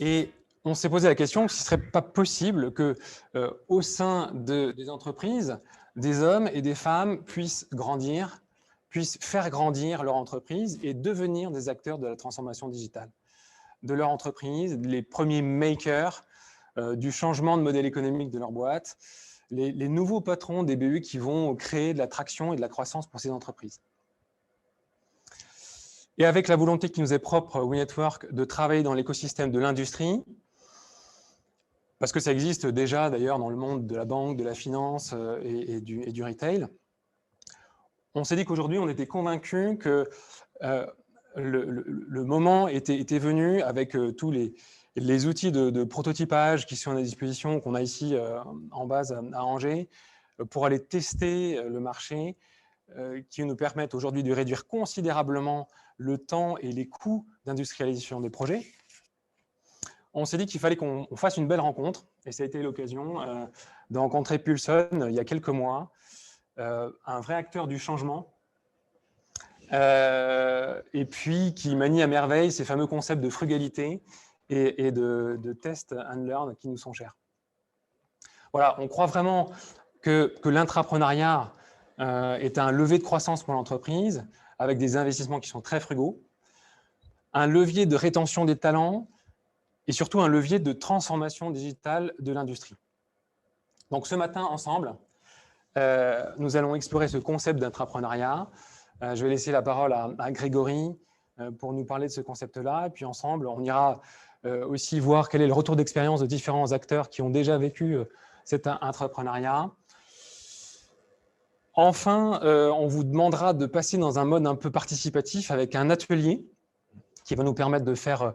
Et on s'est posé la question si ce ne serait pas possible que, au sein des entreprises, des hommes et des femmes puissent grandir, puissent faire grandir leur entreprise et devenir des acteurs de la transformation digitale de leur entreprise, les premiers makers du changement de modèle économique de leur boîte, les nouveaux patrons des BU qui vont créer de la traction et de la croissance pour ces entreprises. Et avec la volonté qui nous est propre, WeNetwork, de travailler dans l'écosystème de l'industrie, parce que ça existe déjà d'ailleurs dans le monde de la banque, de la finance et du retail, on s'est dit qu'aujourd'hui, on était convaincus que le moment était venu avec tous les outils de prototypage qui sont à disposition, qu'on a ici en base à Angers, pour aller tester le marché, qui nous permettent aujourd'hui de réduire considérablement le temps et les coûts d'industrialisation des projets. On s'est dit qu'il fallait qu'on fasse une belle rencontre, et ça a été l'occasion de rencontrer Pulson il y a quelques mois, un vrai acteur du changement, et puis qui manie à merveille ces fameux concepts de frugalité et de test and learn qui nous sont chers. Voilà, on croit vraiment que l'intrapreneuriat est un levier de croissance pour l'entreprise, avec des investissements qui sont très frugaux, un levier de rétention des talents, et surtout un levier de transformation digitale de l'industrie. Donc ce matin, ensemble, nous allons explorer ce concept d'intrapreneuriat. Je vais laisser la parole à Grégory pour nous parler de ce concept-là. Et puis ensemble, on ira aussi voir quel est le retour d'expérience de différents acteurs qui ont déjà vécu cet intrapreneuriat. Enfin, on vous demandera de passer dans un mode un peu participatif avec un atelier qui va nous permettre de faire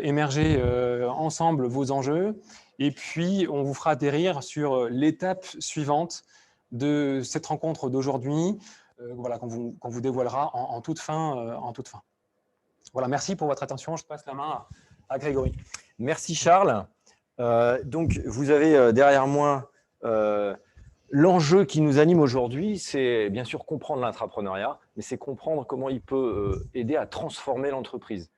émerger ensemble vos enjeux. Et puis, on vous fera atterrir sur l'étape suivante de cette rencontre d'aujourd'hui, voilà, qu'on vous dévoilera en toute fin. Voilà, merci pour votre attention. Je passe la main à Grégory. Merci Charles. Donc, vous avez derrière moi l'enjeu qui nous anime aujourd'hui, c'est bien sûr comprendre l'intrapreneuriat, mais c'est comprendre comment il peut aider à transformer l'entreprise.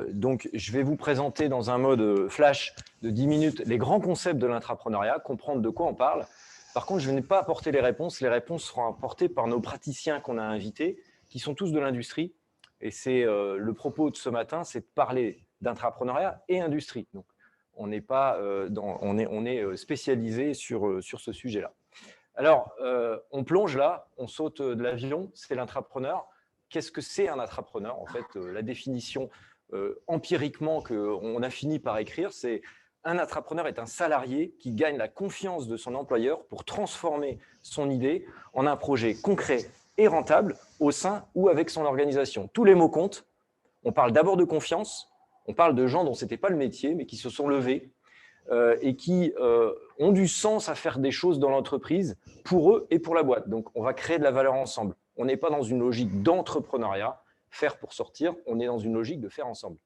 Donc, je vais vous présenter dans un mode flash de 10 minutes les grands concepts de l'intrapreneuriat, comprendre de quoi on parle. Par contre, je ne vais pas apporter les réponses seront apportées par nos praticiens qu'on a invités, qui sont tous de l'industrie. Et c'est le propos de ce matin, c'est de parler d'intrapreneuriat et industrie. Donc, on n'est pas on est spécialisé sur ce sujet-là. Alors, on plonge là, on saute de l'avion, c'est l'intrapreneur. Qu'est-ce que c'est un intrapreneur? En fait, la définition empiriquement qu'on a fini par écrire, c'est un intrapreneur est un salarié qui gagne la confiance de son employeur pour transformer son idée en un projet concret et rentable au sein ou avec son organisation. Tous les mots comptent. On parle d'abord de confiance, on parle de gens dont ce n'était pas le métier, mais qui se sont levés et qui ont du sens à faire des choses dans l'entreprise pour eux et pour la boîte. Donc, on va créer de la valeur ensemble. On n'est pas dans une logique d'entrepreneuriat, faire pour sortir, on est dans une logique de faire ensemble.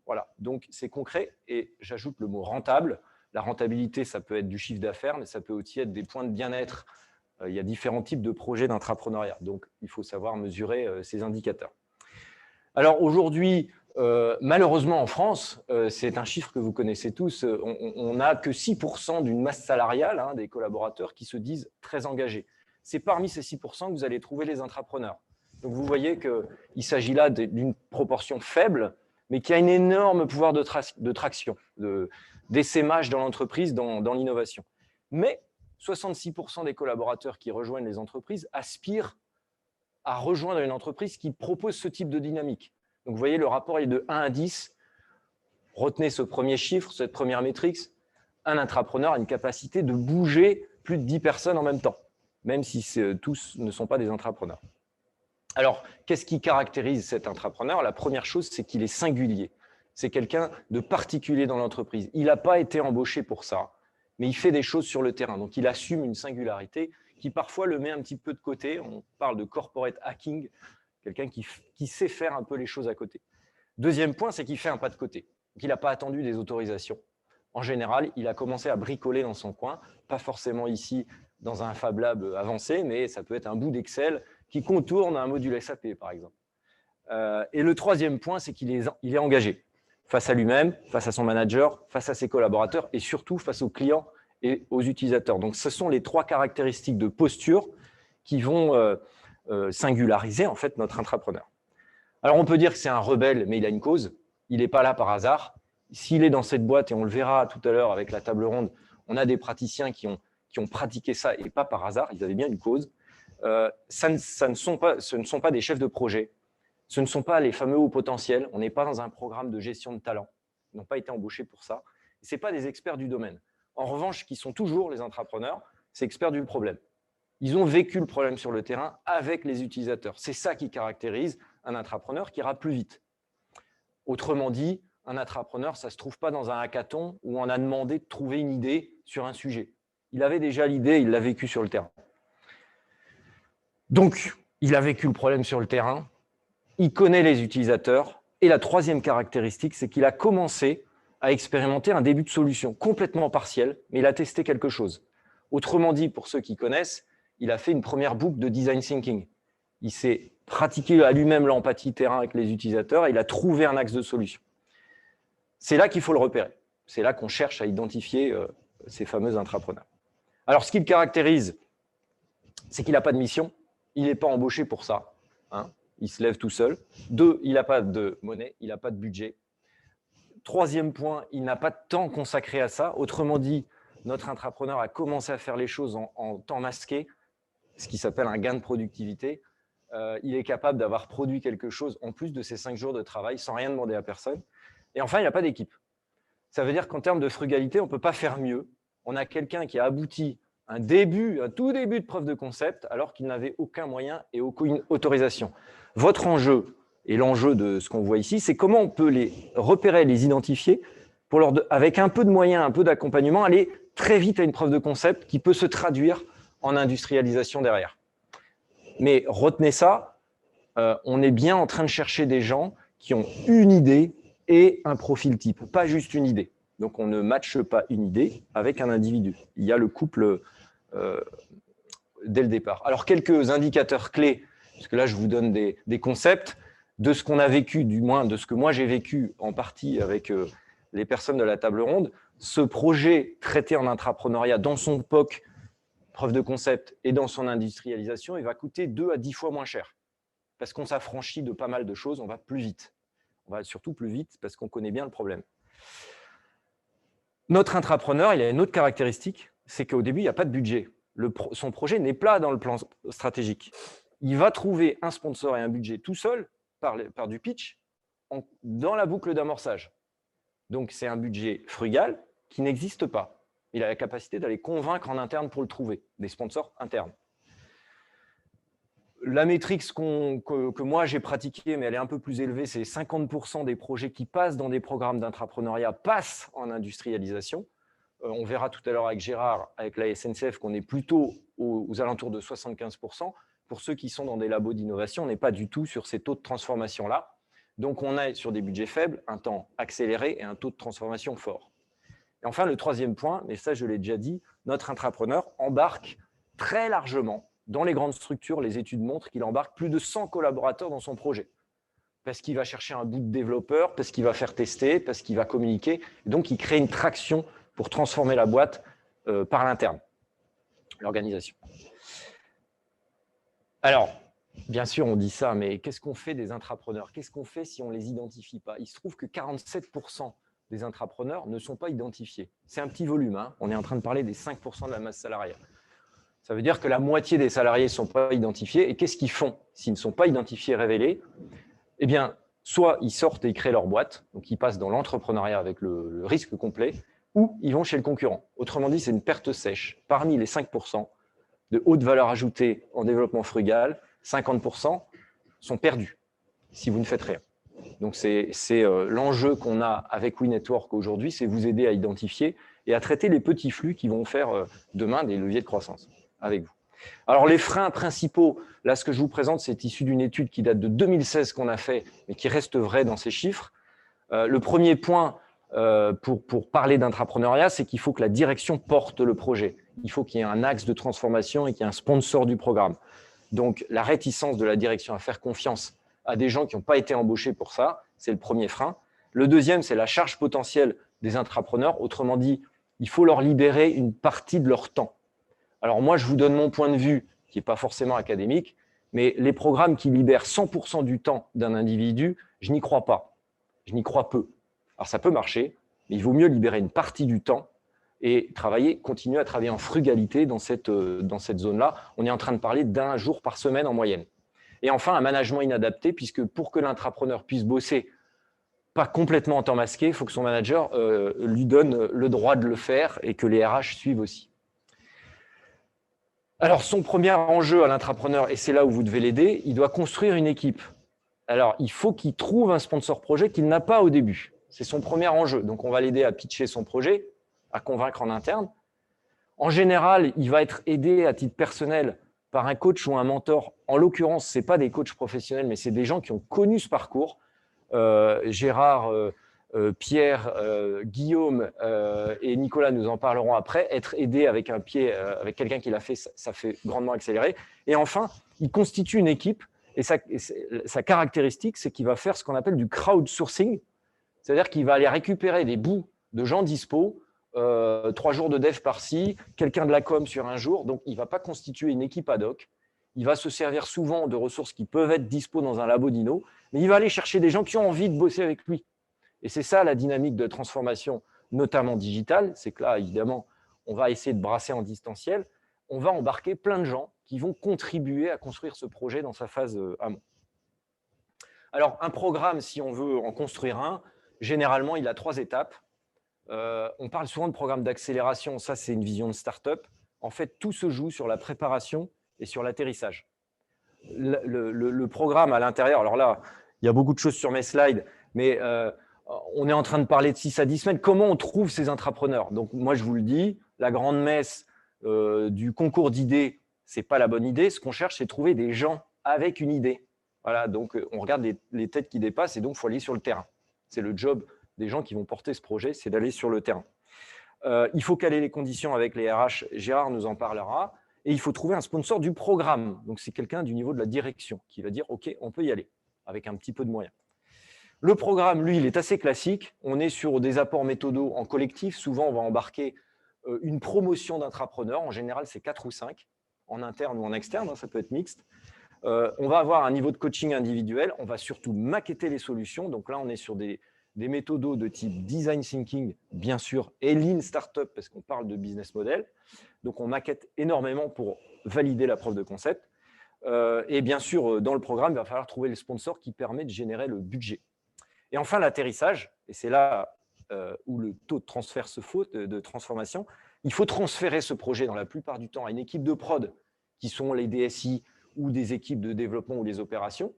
Voilà, donc c'est concret et j'ajoute le mot rentable. La rentabilité, ça peut être du chiffre d'affaires, mais ça peut aussi être des points de bien-être. Il y a différents types de projets d'intrapreneuriat, donc il faut savoir mesurer ces indicateurs. Alors aujourd'hui, malheureusement en France, c'est un chiffre que vous connaissez tous, on n'a que 6% d'une masse salariale des collaborateurs qui se disent très engagés. C'est parmi ces 6% que vous allez trouver les intrapreneurs. Donc vous voyez qu'il s'agit là d'une proportion faible, mais qui a un énorme pouvoir de traction, d'essaimage dans l'entreprise, dans l'innovation. Mais 66% des collaborateurs qui rejoignent les entreprises aspirent à rejoindre une entreprise qui propose ce type de dynamique. Donc vous voyez, le rapport est de 1 à 10. Retenez ce premier chiffre, cette première métrique. Un intrapreneur a une capacité de bouger plus de 10 personnes en même temps, même si tous ne sont pas des intrapreneurs. Alors, qu'est-ce qui caractérise cet intrapreneur? La première chose, c'est qu'il est singulier. C'est quelqu'un de particulier dans l'entreprise. Il n'a pas été embauché pour ça, mais il fait des choses sur le terrain. Donc, il assume une singularité qui parfois le met un petit peu de côté. On parle de corporate hacking, quelqu'un qui sait faire un peu les choses à côté. Deuxième point, c'est qu'il fait un pas de côté. Donc, il n'a pas attendu des autorisations. En général, il a commencé à bricoler dans son coin, pas forcément ici dans un Fab Lab avancé, mais ça peut être un bout d'Excel qui contourne un module SAP, par exemple. Et le troisième point, c'est qu'il est engagé face à lui-même, face à son manager, face à ses collaborateurs et surtout face aux clients et aux utilisateurs. Donc, ce sont les trois caractéristiques de posture qui vont singulariser en fait notre intrapreneur. Alors, on peut dire que c'est un rebelle, mais il a une cause. Il n'est pas là par hasard. S'il est dans cette boîte, et on le verra tout à l'heure avec la table ronde, on a des praticiens qui ont pratiqué ça et pas par hasard. Ils avaient bien une cause. Ce ne sont pas des chefs de projet. Ce ne sont pas les fameux hauts potentiels. On n'est pas dans un programme de gestion de talent. Ils n'ont pas été embauchés pour ça. Ce n'est pas des experts du domaine. En revanche, qui sont toujours les intrapreneurs, c'est experts du problème. Ils ont vécu le problème sur le terrain avec les utilisateurs. C'est ça qui caractérise un intrapreneur qui ira plus vite. Autrement dit, un intrapreneur, ça ne se trouve pas dans un hackathon où on a demandé de trouver une idée sur un sujet. Il avait déjà l'idée, il l'a vécu sur le terrain. Donc, il a vécu le problème sur le terrain, il connaît les utilisateurs, et la troisième caractéristique, c'est qu'il a commencé à expérimenter un début de solution complètement partiel, mais il a testé quelque chose. Autrement dit, pour ceux qui connaissent, il a fait une première boucle de design thinking. Il s'est pratiqué à lui-même l'empathie terrain avec les utilisateurs et il a trouvé un axe de solution. C'est là qu'il faut le repérer. C'est là qu'on cherche à identifier ces fameux intrapreneurs. Alors, ce qui le caractérise, c'est qu'il n'a pas de mission. Il n'est pas embauché pour ça. Hein. Il se lève tout seul. 2, il n'a pas de monnaie, il n'a pas de budget. 3e point, il n'a pas de temps consacré à ça. Autrement dit, notre intrapreneur a commencé à faire les choses en temps masqué, ce qui s'appelle un gain de productivité. Il est capable d'avoir produit quelque chose en plus de ses 5 jours de travail sans rien demander à personne. Et enfin, il n'a pas d'équipe. Ça veut dire qu'en termes de frugalité, on ne peut pas faire mieux. On a quelqu'un qui a abouti un tout début de preuve de concept alors qu'il n'avait aucun moyen et aucune autorisation. Votre enjeu et l'enjeu de ce qu'on voit ici, c'est comment on peut les repérer, les identifier pour avec un peu de moyens, un peu d'accompagnement, aller très vite à une preuve de concept qui peut se traduire en industrialisation derrière. Mais retenez ça, on est bien en train de chercher des gens qui ont une idée et un profil type, pas juste une idée. Donc, on ne matche pas une idée avec un individu. Il y a le couple dès le départ. Alors, quelques indicateurs clés, parce que là, je vous donne des concepts de ce qu'on a vécu, du moins de ce que moi j'ai vécu en partie avec les personnes de la table ronde. Ce projet traité en intrapreneuriat dans son POC, preuve de concept, et dans son industrialisation, il va coûter 2 à 10 fois moins cher. Parce qu'on s'affranchit de pas mal de choses, on va plus vite. On va surtout plus vite parce qu'on connaît bien le problème. Notre intrapreneur, il a une autre caractéristique, c'est qu'au début, il n'y a pas de budget. Son projet n'est pas dans le plan stratégique. Il va trouver un sponsor et un budget tout seul, par du pitch, dans la boucle d'amorçage. Donc, c'est un budget frugal qui n'existe pas. Il a la capacité d'aller convaincre en interne pour le trouver, des sponsors internes. La métrique que moi j'ai pratiquée, mais elle est un peu plus élevée, c'est 50% des projets qui passent dans des programmes d'intrapreneuriat passent en industrialisation. On verra tout à l'heure avec Gérard, avec la SNCF, qu'on est plutôt aux alentours de 75%. Pour ceux qui sont dans des labos d'innovation, on n'est pas du tout sur ces taux de transformation-là. Donc, on est sur des budgets faibles, un temps accéléré et un taux de transformation fort. Et enfin, le 3e point, mais ça je l'ai déjà dit, notre intrapreneur embarque très largement. Dans les grandes structures, les études montrent qu'il embarque plus de 100 collaborateurs dans son projet. Parce qu'il va chercher un bout de développeur, parce qu'il va faire tester, parce qu'il va communiquer. Et donc, il crée une traction pour transformer la boîte par l'interne, l'organisation. Alors, bien sûr, on dit ça, mais qu'est-ce qu'on fait des intrapreneurs? Qu'est-ce qu'on fait si on ne les identifie pas? Il se trouve que 47% des intrapreneurs ne sont pas identifiés. C'est un petit volume, hein. On est en train de parler des 5% de la masse salariale. Ça veut dire que la moitié des salariés ne sont pas identifiés. Et qu'est-ce qu'ils font s'ils ne sont pas identifiés et révélés? Eh bien, soit ils sortent et ils créent leur boîte, donc ils passent dans l'entrepreneuriat avec le risque complet, ou ils vont chez le concurrent. Autrement dit, c'est une perte sèche. Parmi les 5% de haute valeur ajoutée en développement frugal, 50% sont perdus si vous ne faites rien. Donc, c'est l'enjeu qu'on a avec WeNetwork aujourd'hui, c'est vous aider à identifier et à traiter les petits flux qui vont faire demain des leviers de croissance avec vous. Alors, les freins principaux, là, ce que je vous présente, c'est issu d'une étude qui date de 2016 qu'on a fait, mais qui reste vrai dans ces chiffres. Le premier point pour parler d'intrapreneuriat, c'est qu'il faut que la direction porte le projet. il faut qu'il y ait un axe de transformation et qu'il y ait un sponsor du programme. Donc, la réticence de la direction à faire confiance à des gens qui n'ont pas été embauchés pour ça, c'est le premier frein. Le deuxième, c'est la charge potentielle des intrapreneurs. Autrement dit, il faut leur libérer une partie de leur temps. Alors moi, je vous donne mon point de vue, qui n'est pas forcément académique, mais les programmes qui libèrent 100% du temps d'un individu, je n'y crois pas. Je n'y crois peu. Alors ça peut marcher, mais il vaut mieux libérer une partie du temps et continuer à travailler en frugalité dans cette zone-là. On est en train de parler d'1 jour par semaine en moyenne. Et enfin, un management inadapté, puisque pour que l'intrapreneur puisse bosser pas complètement en temps masqué, il faut que son manager lui donne le droit de le faire et que les RH suivent aussi. Alors, son premier enjeu à l'intrapreneur, et c'est là où vous devez l'aider, il doit construire une équipe. Alors, il faut qu'il trouve un sponsor projet qu'il n'a pas au début. C'est son premier enjeu. Donc, on va l'aider à pitcher son projet, à convaincre en interne. En général, il va être aidé à titre personnel par un coach ou un mentor. En l'occurrence, ce n'est pas des coachs professionnels, mais c'est des gens qui ont connu ce parcours. Gérard, Pierre, Guillaume et Nicolas nous en parleront après. Être aidé avec avec quelqu'un qui l'a fait, ça fait grandement accélérer. Et enfin, il constitue une équipe et sa caractéristique, c'est qu'il va faire ce qu'on appelle du crowdsourcing, c'est-à-dire qu'il va aller récupérer des bouts de gens dispo, 3 jours de dev par-ci, quelqu'un de la com sur un jour. Donc, il ne va pas constituer une équipe ad hoc. Il va se servir souvent de ressources qui peuvent être dispo dans un labo d'Inno, mais il va aller chercher des gens qui ont envie de bosser avec lui. Et c'est ça la dynamique de transformation, notamment digitale. C'est que là, évidemment, on va essayer de brasser en distanciel. On va embarquer plein de gens qui vont contribuer à construire ce projet dans sa phase amont. Alors, un programme, si on veut en construire un, généralement, il a 3 étapes. On parle souvent de programme d'accélération. Ça, c'est une vision de start-up. En fait, tout se joue sur la préparation et sur l'atterrissage. Le programme à l'intérieur, alors là, il y a beaucoup de choses sur mes slides, mais on est en train de parler de 6 à 10 semaines. Comment on trouve ces intrapreneurs? Donc, moi, je vous le dis, la grande messe du concours d'idées, ce n'est pas la bonne idée. Ce qu'on cherche, c'est trouver des gens avec une idée. Voilà, donc on regarde les têtes qui dépassent et donc il faut aller sur le terrain. C'est le job des gens qui vont porter ce projet, c'est d'aller sur le terrain. Il faut caler les conditions avec les RH, Gérard nous en parlera, et il faut trouver un sponsor du programme. Donc, c'est quelqu'un du niveau de la direction qui va dire « Ok, on peut y aller » avec un petit peu de moyens. Le programme, lui, il est assez classique. On est sur des apports méthodos en collectif. Souvent, on va embarquer une promotion d'intrapreneurs. En général, c'est 4 ou 5, en interne ou en externe, hein, ça peut être mixte. On va avoir un niveau de coaching individuel. On va surtout maqueter les solutions. Donc là, on est sur des méthodos de type design thinking, bien sûr, et lean startup, parce qu'on parle de business model. Donc, on maquette énormément pour valider la preuve de concept. Et bien sûr, dans le programme, il va falloir trouver le sponsor qui permet de générer le budget. Et enfin, l'atterrissage, et c'est là où le taux de transfert se faut, de transformation. Il faut transférer ce projet dans la plupart du temps à une équipe de prod, qui sont les DSI ou des équipes de développement ou les opérations.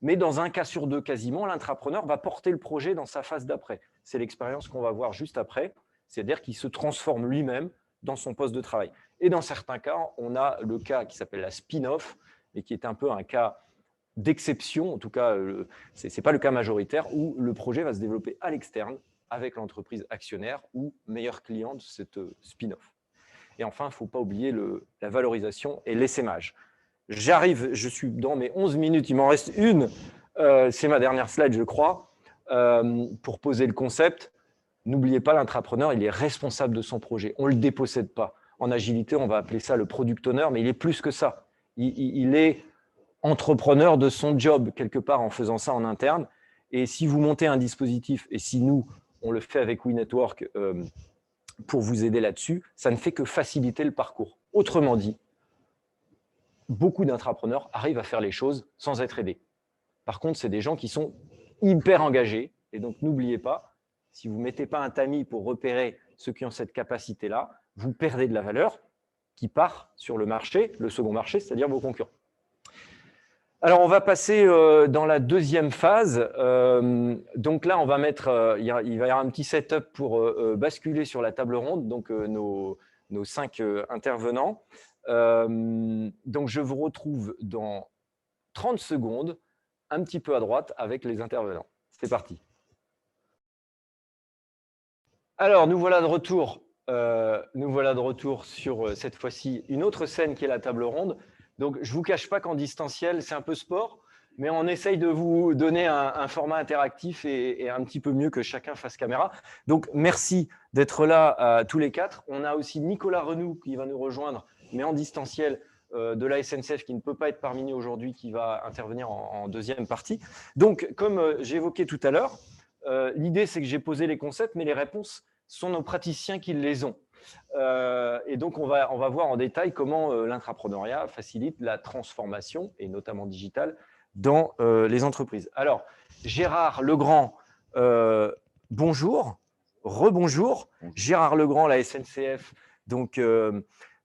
Mais dans un cas sur 2, quasiment, l'intrapreneur va porter le projet dans sa phase d'après. C'est l'expérience qu'on va voir juste après, c'est-à-dire qu'il se transforme lui-même dans son poste de travail. Et dans certains cas, on a le cas qui s'appelle la spin-off, et qui est un peu un cas d'exception, en tout cas, ce n'est pas le cas majoritaire, où le projet va se développer à l'externe avec l'entreprise actionnaire ou meilleur client de cette spin-off. Et enfin, il ne faut pas oublier la valorisation et l'essaimage. J'arrive, je suis dans mes 11 minutes, il m'en reste une, c'est ma dernière slide, je crois, pour poser le concept. N'oubliez pas, l'intrapreneur, il est responsable de son projet. On ne le dépossède pas. En agilité, on va appeler ça le product owner, mais il est plus que ça. Il est entrepreneur de son job, quelque part, en faisant ça en interne. Et si vous montez un dispositif, et si nous, on le fait avec WeNetwork pour vous aider là-dessus, ça ne fait que faciliter le parcours. Autrement dit, beaucoup d'intrapreneurs arrivent à faire les choses sans être aidés. Par contre, c'est des gens qui sont hyper engagés. Et donc, n'oubliez pas, si vous ne mettez pas un tamis pour repérer ceux qui ont cette capacité-là, vous perdez de la valeur qui part sur le marché, le second marché, c'est-à-dire vos concurrents. Alors, on va passer dans la deuxième phase. Donc là, on va mettre, il va y avoir un petit setup pour basculer sur la table ronde, donc nos 5 intervenants. Donc, je vous retrouve dans 30 secondes, un petit peu à droite, avec les intervenants. C'est parti. Alors, nous voilà de retour Nous voilà de retour sur cette fois-ci une autre scène qui est la table ronde. Donc, je ne vous cache pas qu'en distanciel, c'est un peu sport, mais on essaye de vous donner un format interactif et un petit peu mieux que chacun fasse caméra. Donc, merci d'être là tous les quatre. On a aussi Nicolas Renoux qui va nous rejoindre, mais en distanciel, de la SNCF qui ne peut pas être parmi nous aujourd'hui, qui va intervenir en deuxième partie. Donc, comme j'évoquais tout à l'heure, l'idée, c'est que j'ai posé les concepts, mais les réponses sont nos praticiens qui les ont. Et donc, on va voir en détail comment l'intrapreneuriat facilite la transformation, et notamment digitale, dans les entreprises. Alors, Gérard Legrand, bonjour, rebonjour. Gérard Legrand, la SNCF. Donc,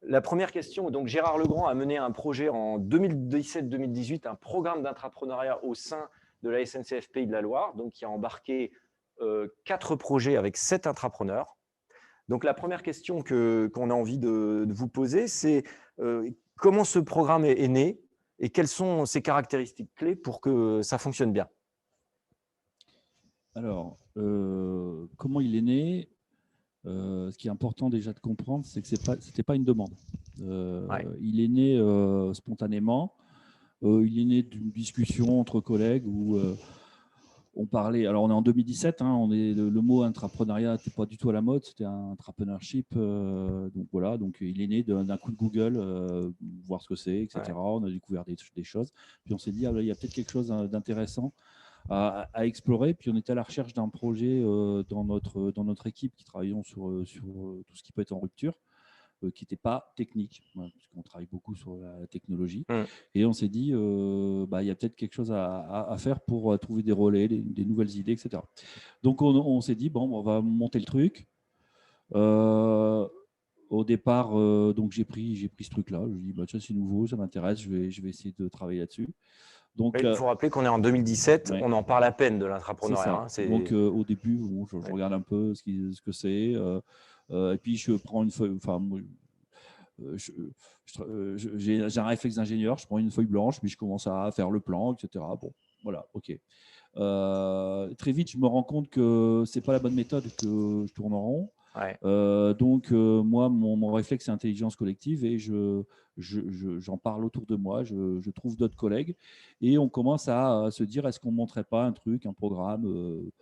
la première question, donc Gérard Legrand a mené un projet en 2017-2018, un programme d'intrapreneuriat au sein de la SNCF Pays de la Loire, donc qui a embarqué 4 projets avec 7 intrapreneurs. Donc, la première question qu'on a envie de vous poser, c'est comment ce programme est né et quelles sont ses caractéristiques clés pour que ça fonctionne bien? Alors, comment il est né? Ce qui est important déjà de comprendre, c'est que ce n'était pas une demande. Ouais. Il est né spontanément. Il est né d'une discussion entre collègues où on parlait. Alors, on est en 2017. Le mot intrapreneuriat n'était pas du tout à la mode. C'était un entrepreneurship. Donc voilà. Donc il est né d'un coup de Google, voir ce que c'est, etc. Ouais. On a découvert des choses. Puis on s'est dit, il y a peut-être quelque chose d'intéressant à explorer. Puis on était à la recherche d'un projet dans notre équipe qui travaillons sur tout ce qui peut être en rupture, qui n'était pas technique, parce qu'on travaille beaucoup sur la technologie. Et on s'est dit, il y a peut-être quelque chose à faire pour trouver des relais, des nouvelles idées, etc. Donc on s'est dit, bon, on va monter le truc. Au départ, donc j'ai pris ce truc-là. Je me dis, tiens, c'est nouveau, ça m'intéresse, je vais essayer de travailler là-dessus. Donc, il faut rappeler qu'on est en 2017, ouais. On en parle à peine de l'intrapreneuriat. Donc au début, je regarde un peu ce que c'est. Et puis je prends une feuille. Enfin, j'ai un réflexe d'ingénieur. Je prends une feuille blanche, puis je commence à faire le plan, etc. Bon, voilà, ok. Très vite, je me rends compte que c'est pas la bonne méthode, que je tourne en rond. Ouais. Donc moi, mon réflexe, c'est intelligence collective et j'en parle autour de moi, je trouve d'autres collègues et on commence à se dire, est-ce qu'on ne montrait pas un truc, un programme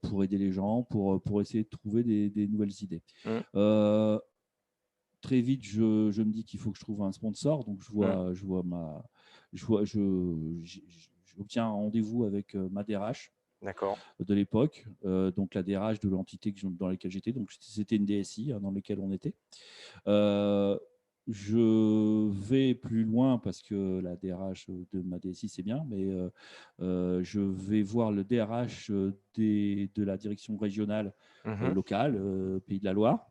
pour aider les gens, pour essayer de trouver des nouvelles idées. Très vite, je me dis qu'il faut que je trouve un sponsor, donc j'obtiens un rendez-vous avec ma DRH. De l'époque, donc la DRH de l'entité dans laquelle j'étais, donc c'était une DSI dans laquelle on était. Je vais plus loin parce que la DRH de ma DSI c'est bien, mais je vais voir le DRH de la direction régionale locale, Pays de la Loire.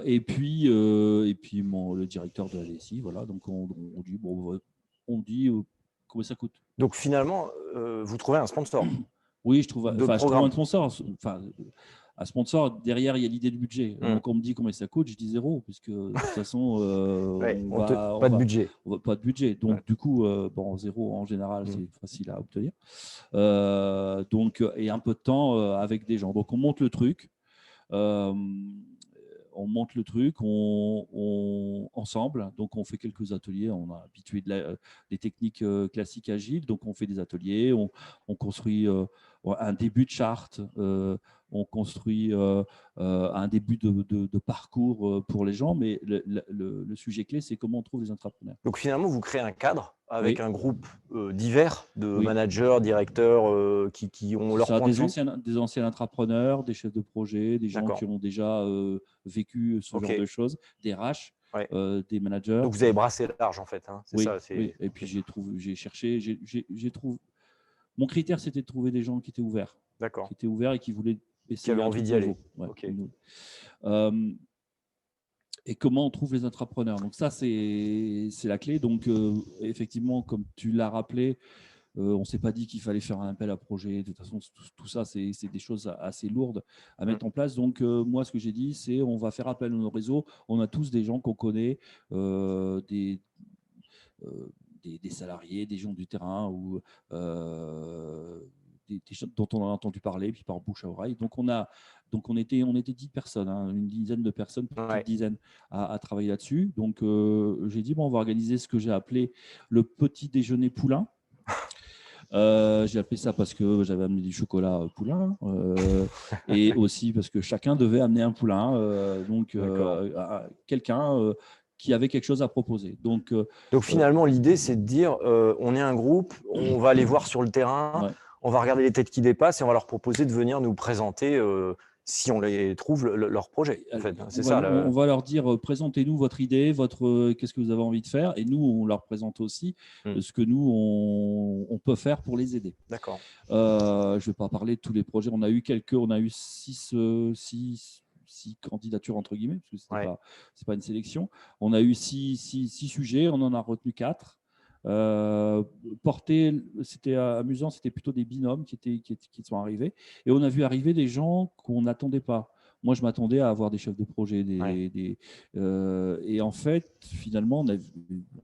Et puis le directeur de la DSI, voilà. Donc on dit combien ça coûte. Donc finalement, vous trouvez un sponsor. Oui, je trouve un sponsor. Enfin, un sponsor, derrière, il y a l'idée du budget. Donc, on me dit combien ça coûte, je dis 0, puisque de toute façon, pas de budget. Pas de budget. Donc, du coup, 0 en général, c'est facile à obtenir. Et un peu de temps avec des gens. Donc, on monte le truc. Ensemble, donc on fait quelques ateliers, on a habitué des techniques classiques agiles, donc on fait des ateliers, on construit un début de charte, on construit un début de parcours pour les gens, mais le sujet clé, c'est comment on trouve les entrepreneurs. Donc finalement, vous créez un cadre avec un groupe divers de managers, directeurs qui ont leur point de vue. Des anciens entrepreneurs, des chefs de projet, des gens qui ont déjà vécu ce genre de choses, des RH, des managers. Donc vous avez brassé large en fait. Hein, ça, oui. Et puis j'ai cherché, j'ai trouvé. Mon critère, c'était de trouver des gens qui étaient ouverts. D'accord. Qui étaient ouverts et qui voulaient essayer. Qui avaient envie d'y aller. Et comment on trouve les entrepreneurs. Donc ça, c'est la clé. Donc effectivement, comme tu l'as rappelé, on ne s'est pas dit qu'il fallait faire un appel à projet. De toute façon, tout ça, c'est des choses assez lourdes à mettre en place. Donc moi, ce que j'ai dit, c'est on va faire appel à nos réseaux. On a tous des gens qu'on connaît, des salariés, des gens du terrain ou des choses dont on a entendu parler, puis par bouche à oreille. Donc on était 10 personnes, hein, une dizaine de personnes, petite dizaine à travailler là-dessus. Donc j'ai dit, bon, on va organiser ce que j'ai appelé le petit déjeuner poulain. J'ai appelé ça parce que j'avais amené du chocolat poulain et aussi parce que chacun devait amener un poulain, donc quelqu'un qui avait quelque chose à proposer. Donc finalement, l'idée, c'est de dire, on est un groupe, on va aller voir sur le terrain, on va regarder les têtes qui dépassent et on va leur proposer de venir nous présenter, si on les trouve, leur projet. En fait. C'est ça, on va leur dire, présentez-nous votre idée, qu'est-ce que vous avez envie de faire, et nous, on leur présente aussi ce que nous, on peut faire pour les aider. D'accord. Je ne vais pas parler de tous les projets. On a eu 6 candidatures, entre guillemets, parce que ce n'est pas une sélection. On a eu 6 sujets, on en a retenu 4. C'était amusant, c'était plutôt des binômes qui sont arrivés. Et on a vu arriver des gens qu'on n'attendait pas. Moi, je m'attendais à avoir des chefs de projet. Et en fait, finalement,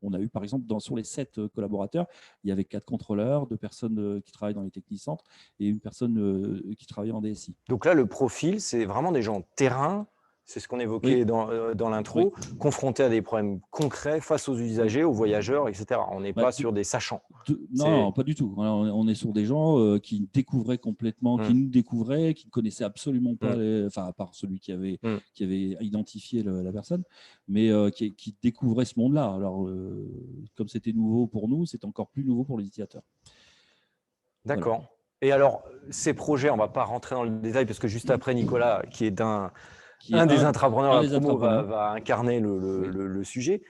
on a eu, par exemple, sur les 7 collaborateurs, il y avait 4 contrôleurs, 2 personnes qui travaillent dans les technicentres et une personne qui travaille en DSI. Donc là, le profil, c'est vraiment des gens terrain. C'est ce qu'on évoquait dans l'intro, confrontés à des problèmes concrets face aux usagers, aux voyageurs, etc. On n'est pas sur des sachants. Non, pas du tout. On est sur des gens qui découvraient complètement, qui nous découvraient, qui ne connaissaient absolument pas, à part celui qui avait identifié la personne, mais qui découvraient ce monde-là. Alors, comme c'était nouveau pour nous, c'est encore plus nouveau pour les utilisateurs. D'accord. Voilà. Et alors, ces projets, on ne va pas rentrer dans le détail parce que juste après, Nicolas, qui est un des intrapreneurs de la promo, va incarner le sujet.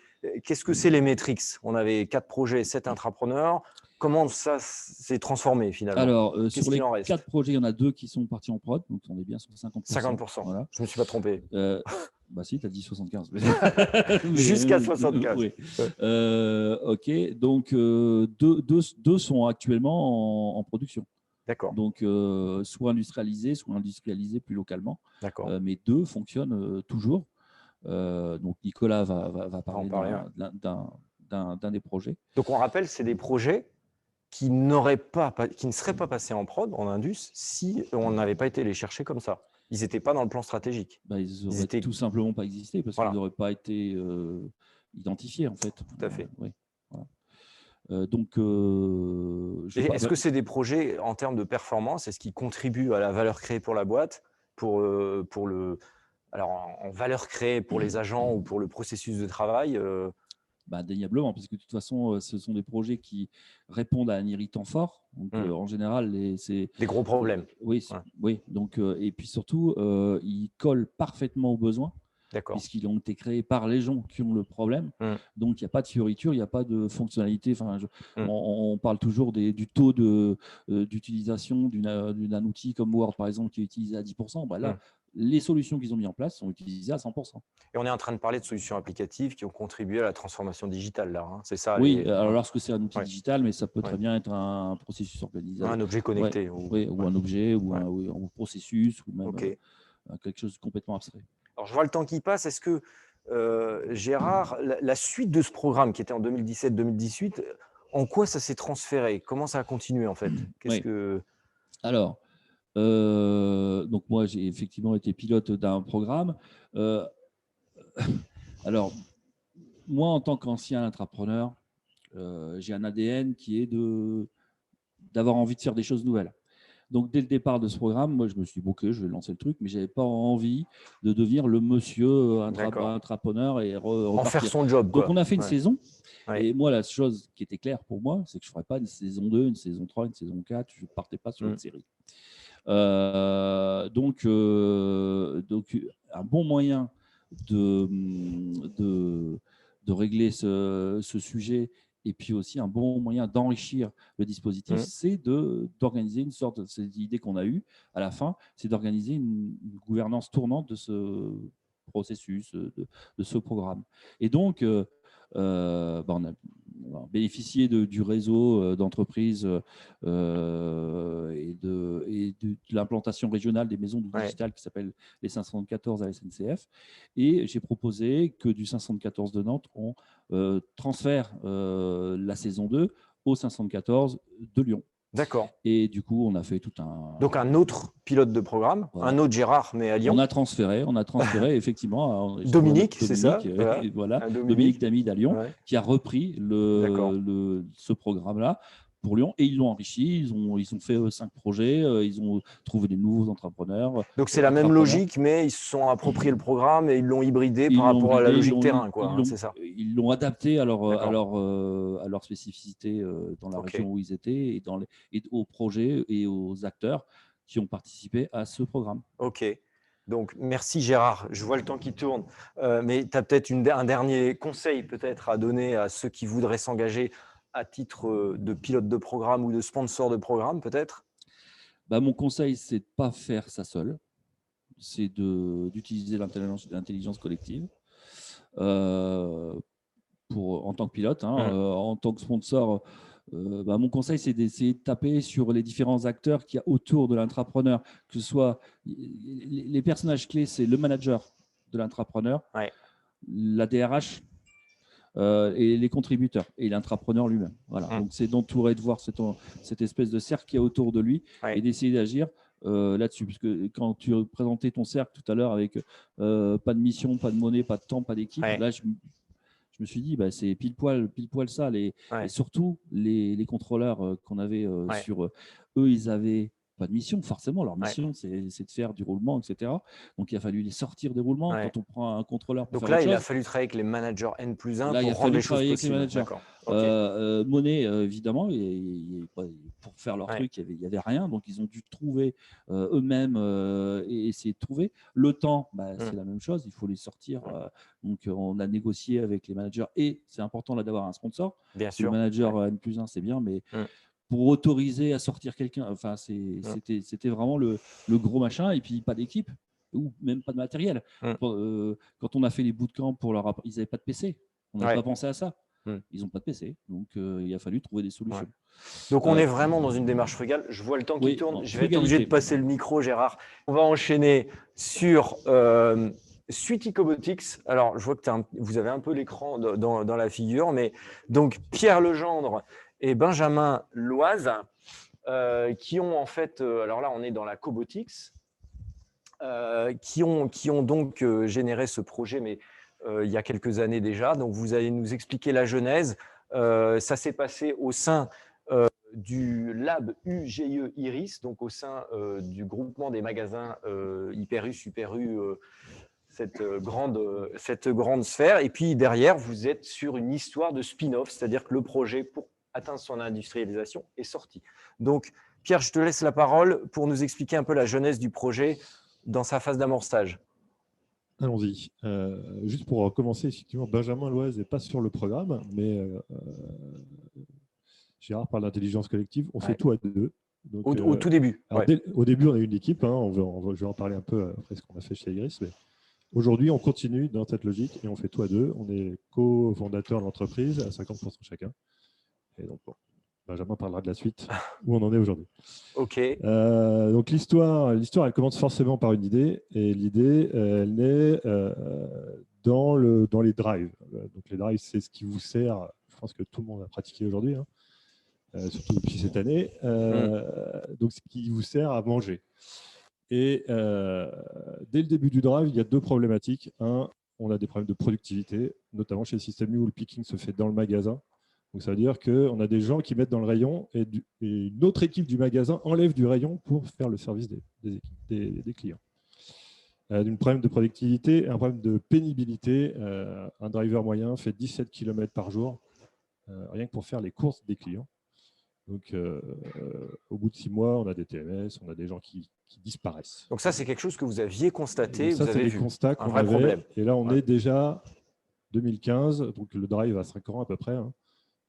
Qu'est-ce que c'est les métriques? On avait 4 projets, 7 intrapreneurs. Comment ça s'est transformé finalement? Alors, sur les 4 projets, il y en a 2 qui sont partis en prod, donc on est bien sur 50%. 50%. Voilà. Je ne me suis pas trompé. Bah si, tu as dit 75. Jusqu'à 75. Oui. OK, donc 2 sont actuellement en production. D'accord. Donc, soit industrialisé plus localement. D'accord. Mais 2 fonctionnent toujours. Donc, Nicolas va parler d'un des projets. Donc, on rappelle, c'est des projets qui ne seraient pas passés en prod, en Indus, si on n'avait pas été les chercher comme ça. Ils n'étaient pas dans le plan stratégique. Ils n'auraient tout simplement pas existé parce qu'ils n'auraient pas été identifiés, en fait. Tout à fait. Oui. Voilà. Est-ce que c'est des projets en termes de performance? Est-ce qu'ils contribuent à la valeur créée pour la boîte, alors en valeur créée pour les agents ou pour le processus de travail? Indéniablement, parce que de toute façon, ce sont des projets qui répondent à un irritant fort. Donc, en général, c'est des gros problèmes. Oui. Donc, et puis surtout, ils collent parfaitement aux besoins. Puisqu'ils ont été créés par les gens qui ont le problème. Donc, il n'y a pas de fioriture, il n'y a pas de fonctionnalité. On parle toujours du taux d'utilisation d'un outil comme Word, par exemple, qui est utilisé à 10%. Là, les solutions qu'ils ont mises en place sont utilisées à 100%. Et on est en train de parler de solutions applicatives qui ont contribué à la transformation digitale. Là, hein. C'est ça. Oui, alors lorsque c'est un outil digital, mais ça peut très bien être un processus organisé. Un objet connecté. Ou un objet, ou un processus, ou même quelque chose de complètement abstrait. Alors, je vois le temps qui passe. Est-ce que, Gérard, la suite de ce programme qui était en 2017-2018, en quoi ça s'est transféré? Comment ça a continué en fait? Alors, donc moi, j'ai effectivement été pilote d'un programme. Alors, moi, en tant qu'ancien intrapreneur, j'ai un ADN qui est d'avoir envie de faire des choses nouvelles. Donc, dès le départ de ce programme, moi, je me suis dit, OK, je vais lancer le truc, mais je n'avais pas envie de devenir le monsieur intrapreneur et en faire son job. Donc, on a fait une saison. Et moi, la chose qui était claire pour moi, c'est que je ne ferais pas une saison 2, une saison 3, une saison 4. Je ne partais pas sur une série. Donc, un bon moyen de régler ce sujet, et puis aussi un bon moyen d'enrichir le dispositif, c'est d'organiser une sorte, c'est l'idée qu'on a eue à la fin, c'est d'organiser une gouvernance tournante de ce processus, de ce programme. Et donc, on a bénéficié du réseau d'entreprises et de l'implantation régionale des maisons du digital qui s'appelle les 514 à la SNCF. Et j'ai proposé que du 514 de Nantes, on transfère la saison 2 au 514 de Lyon. D'accord. Et du coup, on a fait tout un… Donc, un autre pilote de programme, Voilà. un autre Gérard, mais à Lyon. On a transféré effectivement. Dominique, c'est ça, Dominique, voilà, un Dominique Damide à Lyon, Ouais. qui a repris D'accord. ce programme-là pour Lyon et ils l'ont enrichi. Ils ont fait 5 projets, ils ont trouvé des nouveaux entrepreneurs. Donc, c'est la même logique, mais ils se sont appropriés le programme et ils l'ont hybridé par rapport à la logique terrain, quoi. C'est ça. Ils l'ont adapté à leur spécificité dans la région où ils étaient et aux projets et aux acteurs qui ont participé à ce programme. OK. Donc, merci Gérard. Je vois le temps qui tourne. Mais tu as peut-être un dernier conseil peut-être à donner à ceux qui voudraient s'engager à titre de pilote de programme ou de sponsor de programme, peut-être? Mon conseil, c'est de ne pas faire ça seul. C'est d'utiliser l'intelligence collective en tant que pilote. En tant que sponsor, mon conseil, c'est d'essayer de taper sur les différents acteurs qu'il y a autour de l'intrapreneur, que ce soit les personnages clés, c'est le manager de l'intrapreneur, la DRH, et les contributeurs et l'intrapreneur lui-même. Voilà. Donc, c'est d'entourer, de voir cette espèce de cercle qui est autour de lui et d'essayer d'agir là-dessus. Parce que quand tu présentais ton cercle tout à l'heure avec pas de mission, pas de monnaie, pas de temps, pas d'équipe, là, je me suis dit, c'est pile poil ça. Et surtout, les contrôleurs qu'on avait sur eux, ils avaient pas de mission, forcément. Leur mission, c'est de faire du roulement, etc. Donc, il a fallu les sortir des roulements. Quand on prend un contrôleur pour Donc faire là, autre il a chose, fallu travailler avec les managers N+1 là, pour rendre les choses possibles. Monnaie, évidemment, pour faire leur truc, il n'y avait rien. Donc, ils ont dû trouver eux-mêmes et essayer de trouver. Le temps, c'est la même chose. Il faut les sortir. Donc, on a négocié avec les managers et c'est important là d'avoir un sponsor. Bien sûr. Le manager N+1, c'est bien, mais pour autoriser à sortir quelqu'un, c'était vraiment le gros machin. Et puis, pas d'équipe ou même pas de matériel. Quand on a fait les bootcamps ils n'avaient pas de PC. On n'a pas pensé à ça. Ils n'ont pas de PC. Donc, il a fallu trouver des solutions. Donc, on est vraiment dans une démarche frugale. Je vois le temps qui tourne. Je vais être obligé de passer le micro, Gérard. On va enchaîner sur Suite Ecobotics. Alors, je vois que vous avez un peu l'écran dans la figure. Mais donc, Pierre Legendre et Benjamin Loise qui ont en fait… alors là, on est dans la Cobotics. Qui ont donc généré ce projet, mais il y a quelques années déjà. Donc, vous allez nous expliquer la genèse. Ça s'est passé au sein du Lab UGE Iris, donc au sein du groupement des magasins Hyper U, Super U, cette grande sphère. Et puis derrière, vous êtes sur une histoire de spin-off, c'est-à-dire que le projet, pour atteindre son industrialisation, est sorti. Donc, Pierre, je te laisse la parole pour nous expliquer un peu la genèse du projet dans sa phase d'amorçage. Allons-y. Juste pour commencer, effectivement, Benjamin Loise n'est pas sur le programme, mais Gérard parle d'intelligence collective. On fait tout à deux. Donc, au tout début. Au début, on a une équipe. Je vais en parler un peu après ce qu'on a fait chez Iris. Mais aujourd'hui, on continue dans cette logique et on fait tout à deux. On est co-fondateurs de l'entreprise à 50% chacun. Et donc, Benjamin parlera de la suite, où on en est aujourd'hui. OK. Donc, l'histoire, elle commence forcément par une idée. Et l'idée, elle naît dans les drives. Donc, les drives, c'est ce qui vous sert, je pense que tout le monde a pratiqué aujourd'hui, surtout depuis cette année. Donc, ce qui vous sert à manger. Et dès le début du drive, il y a deux problématiques. Un, on a des problèmes de productivité, notamment chez le système U où le picking se fait dans le magasin. Donc, ça veut dire qu'on a des gens qui mettent dans le rayon et une autre équipe du magasin enlève du rayon pour faire le service des clients. Un problème de productivité, un problème de pénibilité. Un driver moyen fait 17 km par jour, rien que pour faire les courses des clients. Donc, au bout de 6 mois, on a des TMS, on a des gens qui disparaissent. Donc ça, c'est quelque chose que vous aviez constaté, ça, vous avez vu. vu. Constats qu'on avait. Problème. Et là, on est déjà 2015, donc le drive a 5 ans à peu près.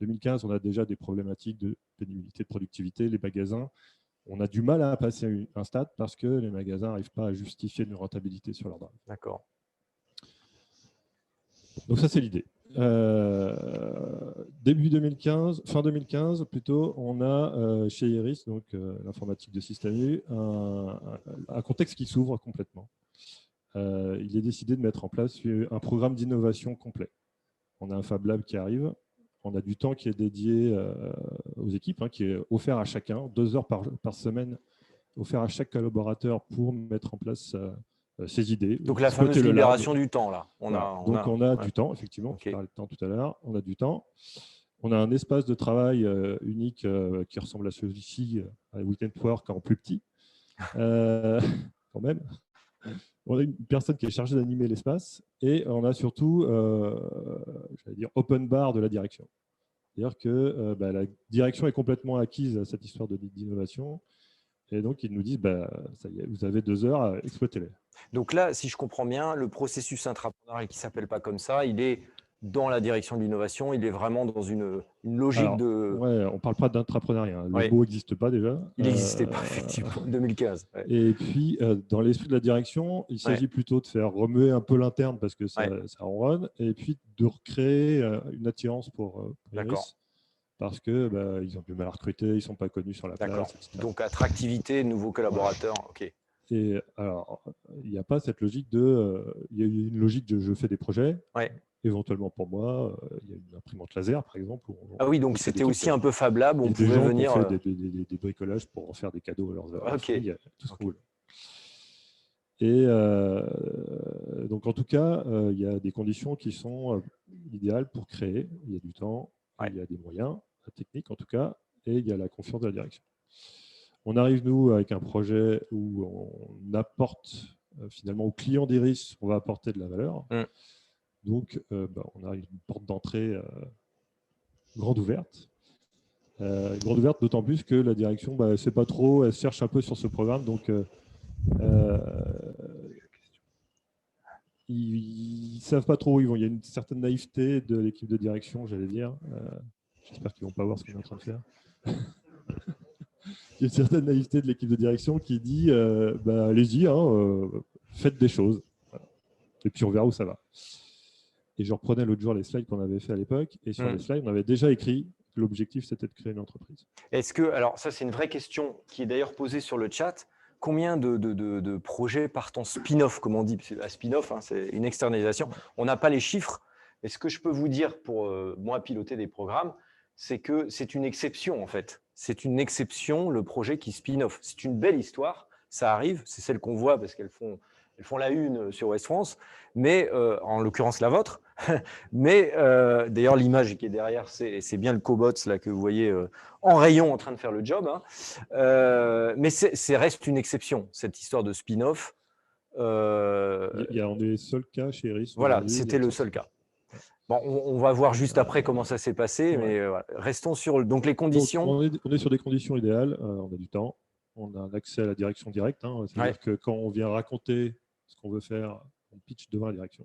2015, on a déjà des problématiques de pénibilité, de productivité. Les magasins, on a du mal à passer un stade parce que les magasins n'arrivent pas à justifier une rentabilité sur leur drive. D'accord. Donc ça, c'est l'idée. Début 2015, fin 2015 plutôt, on a chez Iris, donc l'informatique de Système U, un contexte qui s'ouvre complètement. Il est décidé de mettre en place un programme d'innovation complet. On a un Fab Lab qui arrive, On a du temps qui est dédié aux équipes, qui est offert à chacun, 2 heures par semaine, offert à chaque collaborateur pour mettre en place ses idées. Donc la fameuse libération du temps, là. On a du temps, effectivement. Okay. Tu parlais de temps tout à l'heure. On a du temps. On a un espace de travail unique qui ressemble à celui-ci, à Weekend Work en plus petit. Quand même. On a une personne qui est chargée d'animer l'espace et on a surtout, j'allais dire, open bar de la direction. C'est-à-dire que la direction est complètement acquise à cette histoire d'innovation et donc ils nous disent ça y est, vous avez 2 heures, exploitez-les. Donc là, si je comprends bien, le processus intrapreneurial qui ne s'appelle pas comme ça, il est dans la direction de l'innovation, il est vraiment dans une logique de… Ouais, on ne parle pas d'intrapreneuriat. Le mot n'existe pas déjà. Il n'existait pas, effectivement, en 2015. Ouais. Et puis, dans l'esprit de la direction, il s'agit plutôt de faire remuer un peu l'interne parce que ça ronronne, et puis de recréer une attirance pour Iris, parce qu'ils ont du mal à recruter, ils ne sont pas connus sur la place, etc. Donc, attractivité, nouveaux collaborateurs, ok. Et alors, il n'y a pas cette logique de… il y a une logique de je fais des projets. Éventuellement pour moi, il y a une imprimante laser, par exemple. Ah oui, donc c'était aussi un peu Fab Lab, on pouvait venir… On fait des bricolages pour en faire des cadeaux à leurs familles, tout ce qu'on voulait. Et donc, en tout cas, il y a des conditions qui sont idéales pour créer. Il y a du temps, il y a des moyens, la technique en tout cas, et il y a la confiance de la direction. On arrive, nous, avec un projet où on apporte finalement aux clients d'Iris, on va apporter de la valeur. Donc, on a une porte d'entrée grande ouverte. Grande ouverte, d'autant plus que la direction, elle ne sait pas trop, elle cherche un peu sur ce programme. Donc, ils ne savent pas trop où ils vont. Il y a une certaine naïveté de l'équipe de direction, j'allais dire. J'espère qu'ils ne vont pas voir ce qu'on est en train de faire. Il y a une certaine naïveté de l'équipe de direction qui dit allez-y, faites des choses. Voilà. Et puis, on verra où ça va. Et je reprenais l'autre jour les slides qu'on avait fait à l'époque. Et sur les slides, on avait déjà écrit que l'objectif, c'était de créer une entreprise. Est-ce que, alors ça, c'est une vraie question qui est d'ailleurs posée sur le chat. Combien de projets partent en spin-off, comme on dit? Un spin-off, c'est une externalisation. On n'a pas les chiffres. Et ce que je peux vous dire pour moi piloter des programmes, c'est que c'est une exception, en fait. C'est une exception, le projet qui spin-off. C'est une belle histoire. Ça arrive. C'est celle qu'on voit parce qu'elles font la une sur Ouest France, mais en l'occurrence la vôtre. Mais d'ailleurs, l'image qui est derrière, c'est bien le cobots là, que vous voyez en rayon en train de faire le job. Mais c'est reste une exception, cette histoire de spin-off. On est le seul cas chez Iris. Voilà, c'était le seul cas. Bon, on va voir juste après comment ça s'est passé, mais voilà. Restons sur donc, les conditions. Donc, on est sur des conditions idéales, on a du temps, on a un accès à la direction directe. C'est-à-dire que quand on vient raconter ce qu'on veut faire, on pitch devant la direction.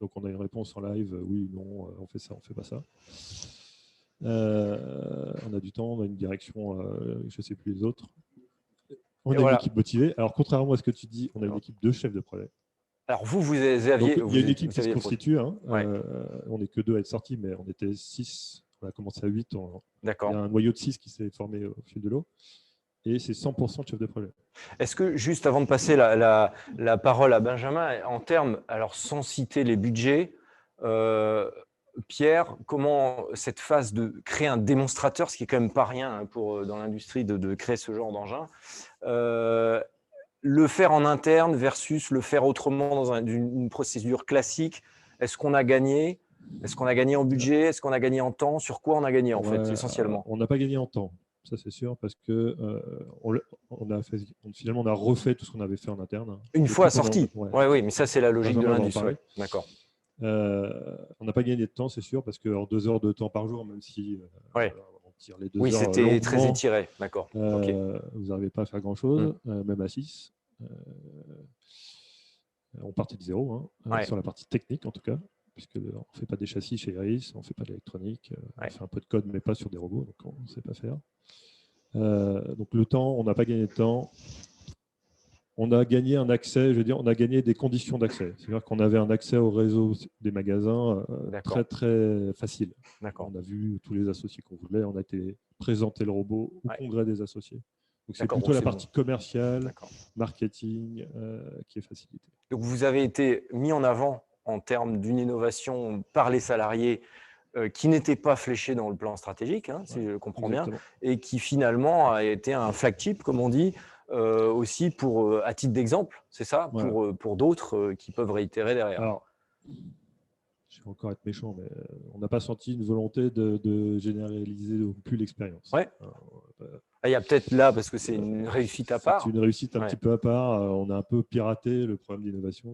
Donc, on a une réponse en live, oui, non, on fait ça, on ne fait pas ça. On a du temps, on a une direction, je ne sais plus les autres. On a une équipe motivée. Alors, contrairement à ce que tu dis, on a une équipe de chefs de projet. Alors, vous aviez… Donc, il y a une équipe qui se constitue. On n'est que 2 à être sortis, mais on était 6. On a commencé à 8. Il y a un noyau de 6 qui s'est formé au fil de l'eau. Et c'est 100% de chefs de projet. Est-ce que, juste avant de passer la parole à Benjamin, en termes, alors sans citer les budgets, Pierre, comment cette phase de créer un démonstrateur, ce qui est quand même pas rien dans l'industrie de créer ce genre d'engin, le faire en interne versus le faire autrement dans une procédure classique, est-ce qu'on a gagné? Est-ce qu'on a gagné en budget? Est-ce qu'on a gagné en temps? Sur quoi on a gagné en fait, essentiellement? On n'a pas gagné en temps. Ça, c'est sûr, parce que finalement, on a refait tout ce qu'on avait fait en interne. Une fois sorti. Oui, mais ça, c'est la logique de l'industrie. D'accord. On n'a pas gagné de temps, c'est sûr, parce qu'en 2 heures de temps par jour, même si on tire les 2 heures. Oui, c'était très étiré. D'accord. Vous n'arrivez pas à faire grand-chose, même à 6. On partait de zéro, sur la partie technique en tout cas, puisqu'on ne fait pas des châssis chez Iris, on ne fait pas d'électronique, on fait un peu de code, mais pas sur des robots, donc on ne sait pas faire. Donc le temps, on n'a pas gagné de temps. On a gagné un accès, je veux dire, on a gagné des conditions d'accès. C'est-à-dire qu'on avait un accès au réseau des magasins très, très facile. On a vu tous les associés qu'on voulait, on a été présenter le robot au congrès des associés. Donc c'est plutôt la partie commerciale, marketing qui est facilitée. Donc vous avez été mis en avant en termes d'une innovation par les salariés qui n'était pas fléché dans le plan stratégique, hein, si je comprends bien, et qui finalement a été un flagship, comme on dit, aussi à titre d'exemple, c'est ça, Voilà. pour d'autres qui peuvent réitérer derrière. Alors, je vais encore être méchant, mais on n'a pas senti une volonté de généraliser non plus l'expérience. Ouais. Il y a peut-être là, parce que c'est une réussite à part. C'est une réussite un Ouais. petit peu à part. On a un peu piraté le programme d'innovation.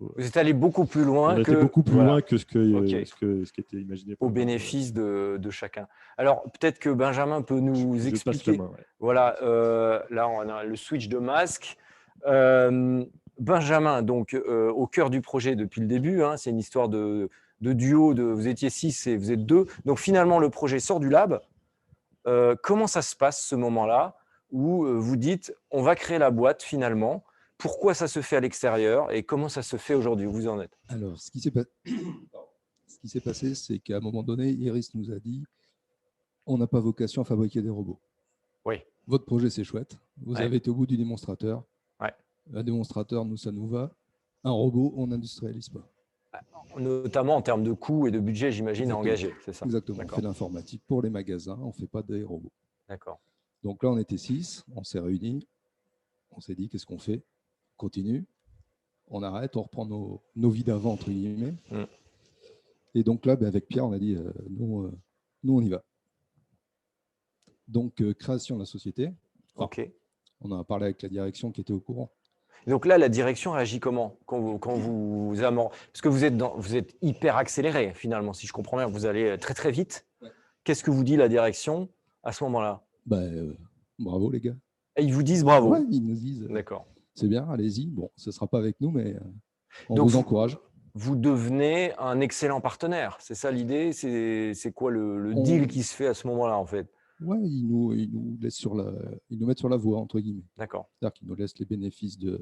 Vous êtes allé beaucoup plus loin on a été beaucoup plus loin que ce qui était imaginé. Au bénéfice de chacun. Alors, peut-être que Benjamin peut nous expliquer. Main, ouais. Voilà, là, on a le switch de masque. Benjamin, donc, au cœur du projet depuis le début, hein, c'est une histoire de duo, vous étiez 6 et vous êtes 2. Donc, finalement, le projet sort du lab. Comment ça se passe, ce moment-là, où vous dites, on va créer la boîte, finalement? Pourquoi ça se fait à l'extérieur et comment ça se fait aujourd'hui? Où vous en êtes? Alors, ce qui s'est passé, c'est qu'à un moment donné, Iris nous a dit, on n'a pas vocation à fabriquer des robots. Oui. Votre projet, c'est chouette. Vous Ouais. avez été au bout du démonstrateur. Ouais. Un démonstrateur, nous, ça nous va. Un robot, on n'industrialise pas. Notamment en termes de coûts et de budget, j'imagine, à engager, c'est ça? Exactement. On fait de l'informatique pour les magasins, on ne fait pas des robots. D'accord. Donc là, on était 6, on s'est réunis, on s'est dit, qu'est-ce qu'on fait? On continue, on arrête, on reprend nos vies d'avant, entre guillemets. Et donc là, avec Pierre, on a dit, nous, on y va. Donc, création de la société. Ok. On en a parlé avec la direction qui était au courant. Donc là, la direction réagit comment quand vous amorcez? Parce que vous êtes hyper accéléré, finalement, si je comprends bien. Vous allez très, très vite. Ouais. Qu'est-ce que vous dit la direction à ce moment-là? Bravo, les gars. Et ils vous disent bravo? Ouais, ils nous disent. D'accord. C'est bien, allez-y. Bon, ce ne sera pas avec nous, mais on vous encourage. Vous devenez un excellent partenaire. C'est ça l'idée? C'est quoi le deal qui se fait à ce moment-là, en fait? Ouais, ils nous mettent sur la voie, entre guillemets. D'accord. C'est-à-dire qu'ils nous laissent les bénéfices du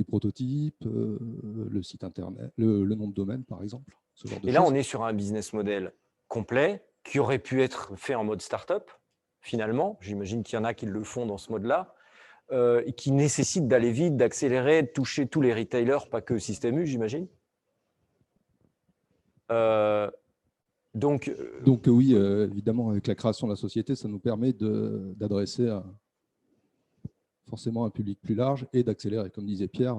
prototype, le site internet, le nom de domaine, par exemple. Ce genre de Et là, choses. on est sur un business model complet qui aurait pu être fait en mode startup, finalement. J'imagine qu'il y en a qui le font dans ce mode-là, et qui nécessite d'aller vite, d'accélérer, de toucher tous les retailers, pas que Système U, j'imagine. Donc oui, évidemment, avec la création de la société, ça nous permet d'adresser forcément un public plus large et d'accélérer, comme disait Pierre,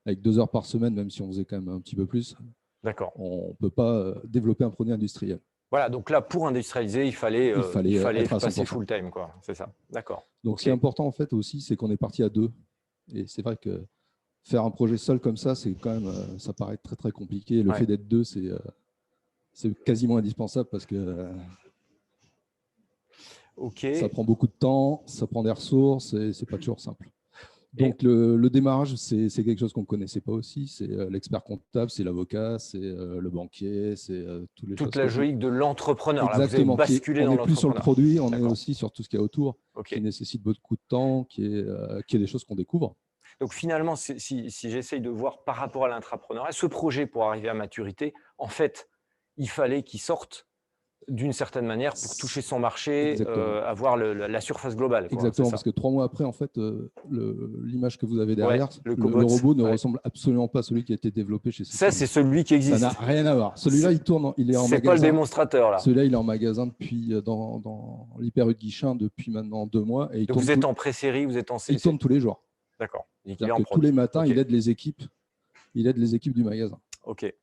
avec 2 heures par semaine, même si on faisait quand même un petit peu plus. D'accord. On ne peut pas développer un produit industriel. Voilà, donc là, pour industrialiser, il fallait passer full-time, quoi. C'est ça, d'accord. Donc, ce qui est important, en fait, aussi, c'est qu'on est parti à 2. Et c'est vrai que faire un projet seul comme ça, c'est quand même, ça paraît très, très compliqué. Le fait d'être 2, c'est quasiment indispensable parce que ça prend beaucoup de temps, ça prend des ressources et ce n'est pas toujours simple. Donc, le démarrage, c'est quelque chose qu'on ne connaissait pas aussi. C'est l'expert comptable, c'est l'avocat, c'est le banquier, c'est tous les toute la logique de l'entrepreneur. Exactement. Là, vous avez basculé dans on n'est plus sur le produit, on est aussi sur tout ce qu'il y a autour, okay. qui nécessite beaucoup de temps, qui est des choses qu'on découvre. Donc, finalement, si j'essaye de voir par rapport à l'intrapreneuriat, ce projet, pour arriver à maturité, en fait, il fallait qu'il sorte d'une certaine manière pour toucher son marché, avoir la surface globale. Quoi. Exactement, parce que 3 mois après, en fait, l'image que vous avez derrière, le robot ne ressemble absolument pas à celui qui a été développé chez Système. Ça, c'est celui qui existe. Ça n'a rien à voir. Celui-là, il tourne, il est en magasin. C'est pas le démonstrateur, là. Celui-là, il est en magasin depuis, dans l'Hyper U de Guichin depuis maintenant 2 mois. Et donc, vous êtes en pré-série, vous êtes en CC. Il tourne tous les jours. D'accord. Tous les matins, il aide les équipes. Il aide les équipes du magasin. OK.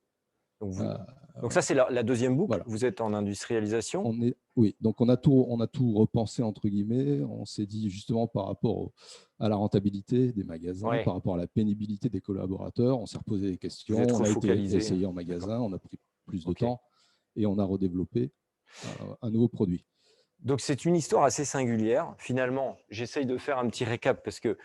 Donc ça, c'est la deuxième boucle. Voilà. Vous êtes en industrialisation. Oui, donc on a tout repensé, entre guillemets. On s'est dit justement par rapport à la rentabilité des magasins, par rapport à la pénibilité des collaborateurs. On s'est reposé des questions. On a été essayé en magasin, on a pris plus de temps et on a redéveloppé un nouveau produit. Donc, c'est une histoire assez singulière. Finalement, j'essaye de faire un petit récap parce que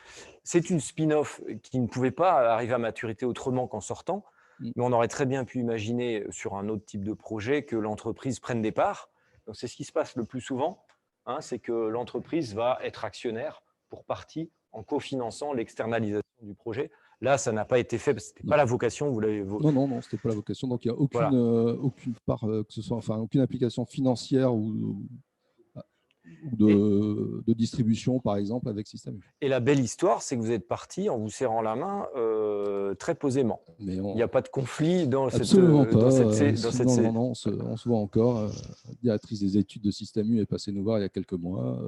c'est une spin-off qui ne pouvait pas arriver à maturité autrement qu'en sortant. Mais on aurait très bien pu imaginer sur un autre type de projet que l'entreprise prenne des parts. Donc, c'est ce qui se passe le plus souvent, hein, c'est que l'entreprise va être actionnaire pour partie en cofinançant l'externalisation du projet. Là, ça n'a pas été fait parce que ce n'était pas la vocation. Vous l'avez... Non, ce n'était pas la vocation. Donc, il n'y a aucune part, que ce soit, aucune application financière ou de distribution, par exemple, avec Système U. Et la belle histoire, c'est que vous êtes parti en vous serrant la main très posément. Il n'y a pas de conflit dans cette non, on se voit encore. Directrice des études de Système U est passée nous voir il y a quelques mois.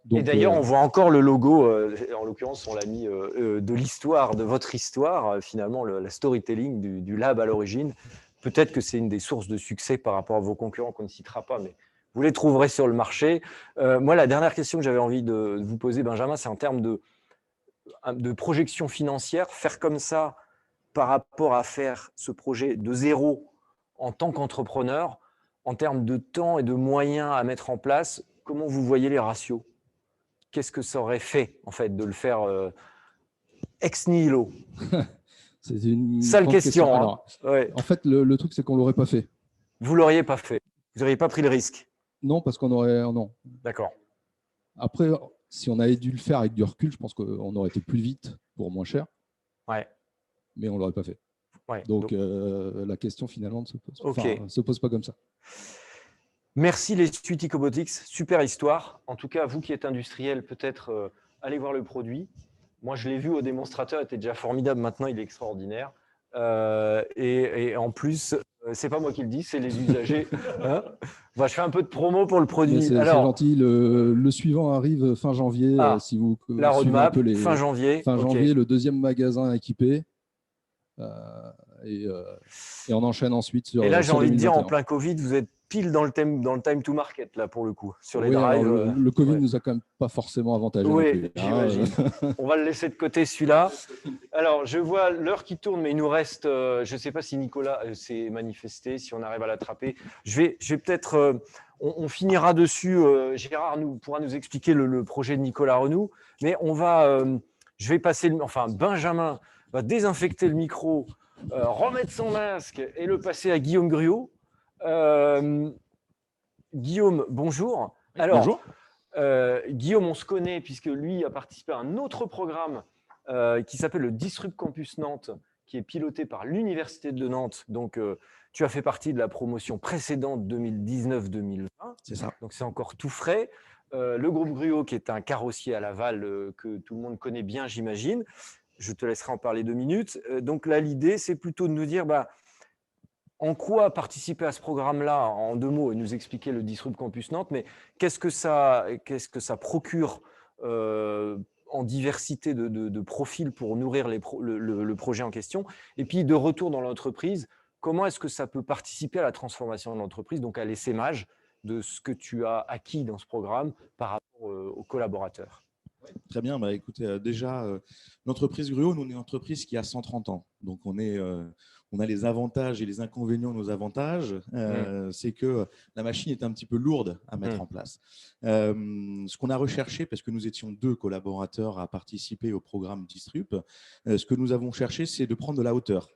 Donc, et d'ailleurs, on voit encore le logo, en l'occurrence, on l'a mis de l'histoire, de votre histoire, finalement, la storytelling du lab à l'origine. Peut-être que c'est une des sources de succès par rapport à vos concurrents qu'on ne citera pas, mais vous les trouverez sur le marché. Moi, la dernière question que j'avais envie de vous poser, Benjamin, c'est en termes de projection financière. Faire comme ça par rapport à faire ce projet de zéro en tant qu'entrepreneur, en termes de temps et de moyens à mettre en place, comment vous voyez les ratios ? Qu'est-ce que ça aurait fait, en fait, de le faire ex nihilo? C'est une sale question. Hein. Alors, en fait, le truc, c'est qu'on ne l'aurait pas fait. Vous ne l'auriez pas fait? Vous n'auriez pas pris le risque? Non, parce qu'on aurait… Non. D'accord. Après, si on avait dû le faire avec du recul, je pense qu'on aurait été plus vite pour moins cher. Ouais. Mais on ne l'aurait pas fait. Ouais. Donc, la question, finalement, ne se pose pas comme ça. Merci les Suite Ecobotics, super histoire. En tout cas, vous qui êtes industriel, peut-être allez voir le produit. Moi, je l'ai vu au démonstrateur, il était déjà formidable. Maintenant, il est extraordinaire. Et en plus, c'est pas moi qui le dis, c'est les usagers. Hein, je fais un peu de promo pour le produit. C'est gentil. Le suivant arrive fin janvier. Si vous la roadmap, fin janvier. Fin janvier, le deuxième magasin équipé. Et on enchaîne ensuite sur. Et là, j'ai envie de dire, en plein Covid, vous êtes pile dans le time to market, là, pour le coup, sur les drives. Alors, le Covid nous a quand même pas forcément avantagé. Oui, j'imagine. On va le laisser de côté, celui-là. Alors, je vois l'heure qui tourne, mais il nous reste, je ne sais pas si Nicolas s'est manifesté, si on arrive à l'attraper. Je vais peut-être, on finira dessus. Gérard pourra nous expliquer le projet de Nicolas Renoux, mais je vais passer, Benjamin va désinfecter le micro, remettre son masque et le passer à Guillaume Gruot. Guillaume, bonjour. Alors, bonjour. Guillaume, on se connaît puisque lui a participé à un autre programme qui s'appelle le Disrupt Campus Nantes, qui est piloté par l'Université de Nantes. Donc, tu as fait partie de la promotion précédente 2019-2020. C'est ça. Donc, c'est encore tout frais. Le groupe Gruot, qui est un carrossier à Laval que tout le monde connaît bien, j'imagine. Je te laisserai en parler 2 minutes. Donc là, l'idée, c'est plutôt de nous dire en quoi participer à ce programme-là, en 2 mots, et nous expliquer le Disrupt Campus Nantes, mais qu'est-ce que ça procure en diversité de profils pour nourrir le projet en question, et puis de retour dans l'entreprise, comment est-ce que ça peut participer à la transformation de l'entreprise, donc à l'essaimage de ce que tu as acquis dans ce programme par rapport aux collaborateurs. Très bien. Écoutez, déjà, l'entreprise Gruot, nous, on est une entreprise qui a 130 ans. Donc, on a les avantages et les inconvénients de nos avantages. C'est que la machine est un petit peu lourde à mettre en place. Ce qu'on a recherché, parce que nous étions 2 collaborateurs à participer au programme Disrupt, ce que nous avons cherché, c'est de prendre de la hauteur.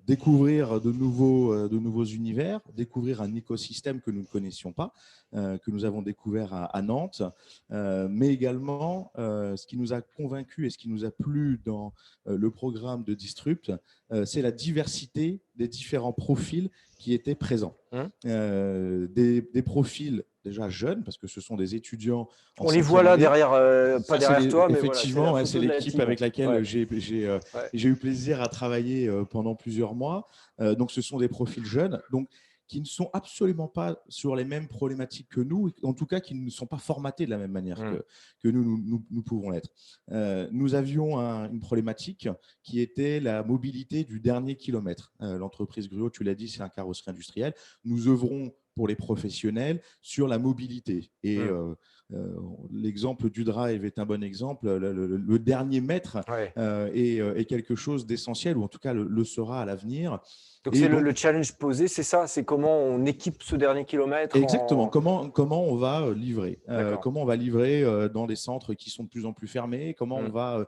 Découvrir de nouveaux univers, découvrir un écosystème que nous ne connaissions pas, que nous avons découvert à Nantes, mais également ce qui nous a convaincus et ce qui nous a plu dans le programme de Disrupt, c'est la diversité des différents profils qui étaient présents. Des profils déjà jeunes, parce que ce sont des étudiants. On les voit là derrière, pas derrière toi, mais effectivement, voilà, c'est l'équipe avec laquelle j'ai eu plaisir à travailler pendant plusieurs mois. Donc, ce sont des profils jeunes, donc qui ne sont absolument pas sur les mêmes problématiques que nous, en tout cas qui ne sont pas formatés de la même manière que nous pouvons l'être. Nous avions une problématique qui était la mobilité du dernier kilomètre. L'entreprise Gruot, tu l'as dit, c'est un carrosserie industriel. Nous œuvrons pour les professionnels sur la mobilité. Et l'exemple du drive est un bon exemple. Le dernier mètre est quelque chose d'essentiel, ou en tout cas le sera à l'avenir. Donc, c'est le challenge posé, c'est ça? C'est comment on équipe ce dernier kilomètre? Exactement. Comment on va livrer? Comment on va livrer dans des centres qui sont de plus en plus fermés? Comment on va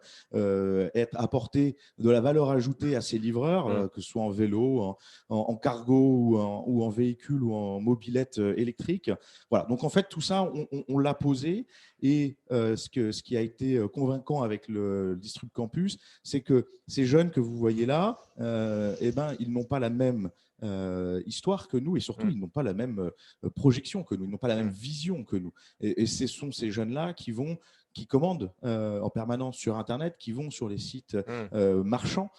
apporter de la valeur ajoutée à ces livreurs, que ce soit en vélo, en cargo ou en véhicule ou en mobilette électrique? Voilà. Donc, en fait, tout ça, on l'a posé. Et ce qui a été convaincant avec le Disrupt Campus, c'est que ces jeunes que vous voyez là, ils n'ont pas la même histoire que nous, et surtout, ils n'ont pas la même projection que nous, ils n'ont pas la même vision que nous. Et ce sont ces jeunes-là qui commandent en permanence sur Internet, qui vont sur les sites marchands.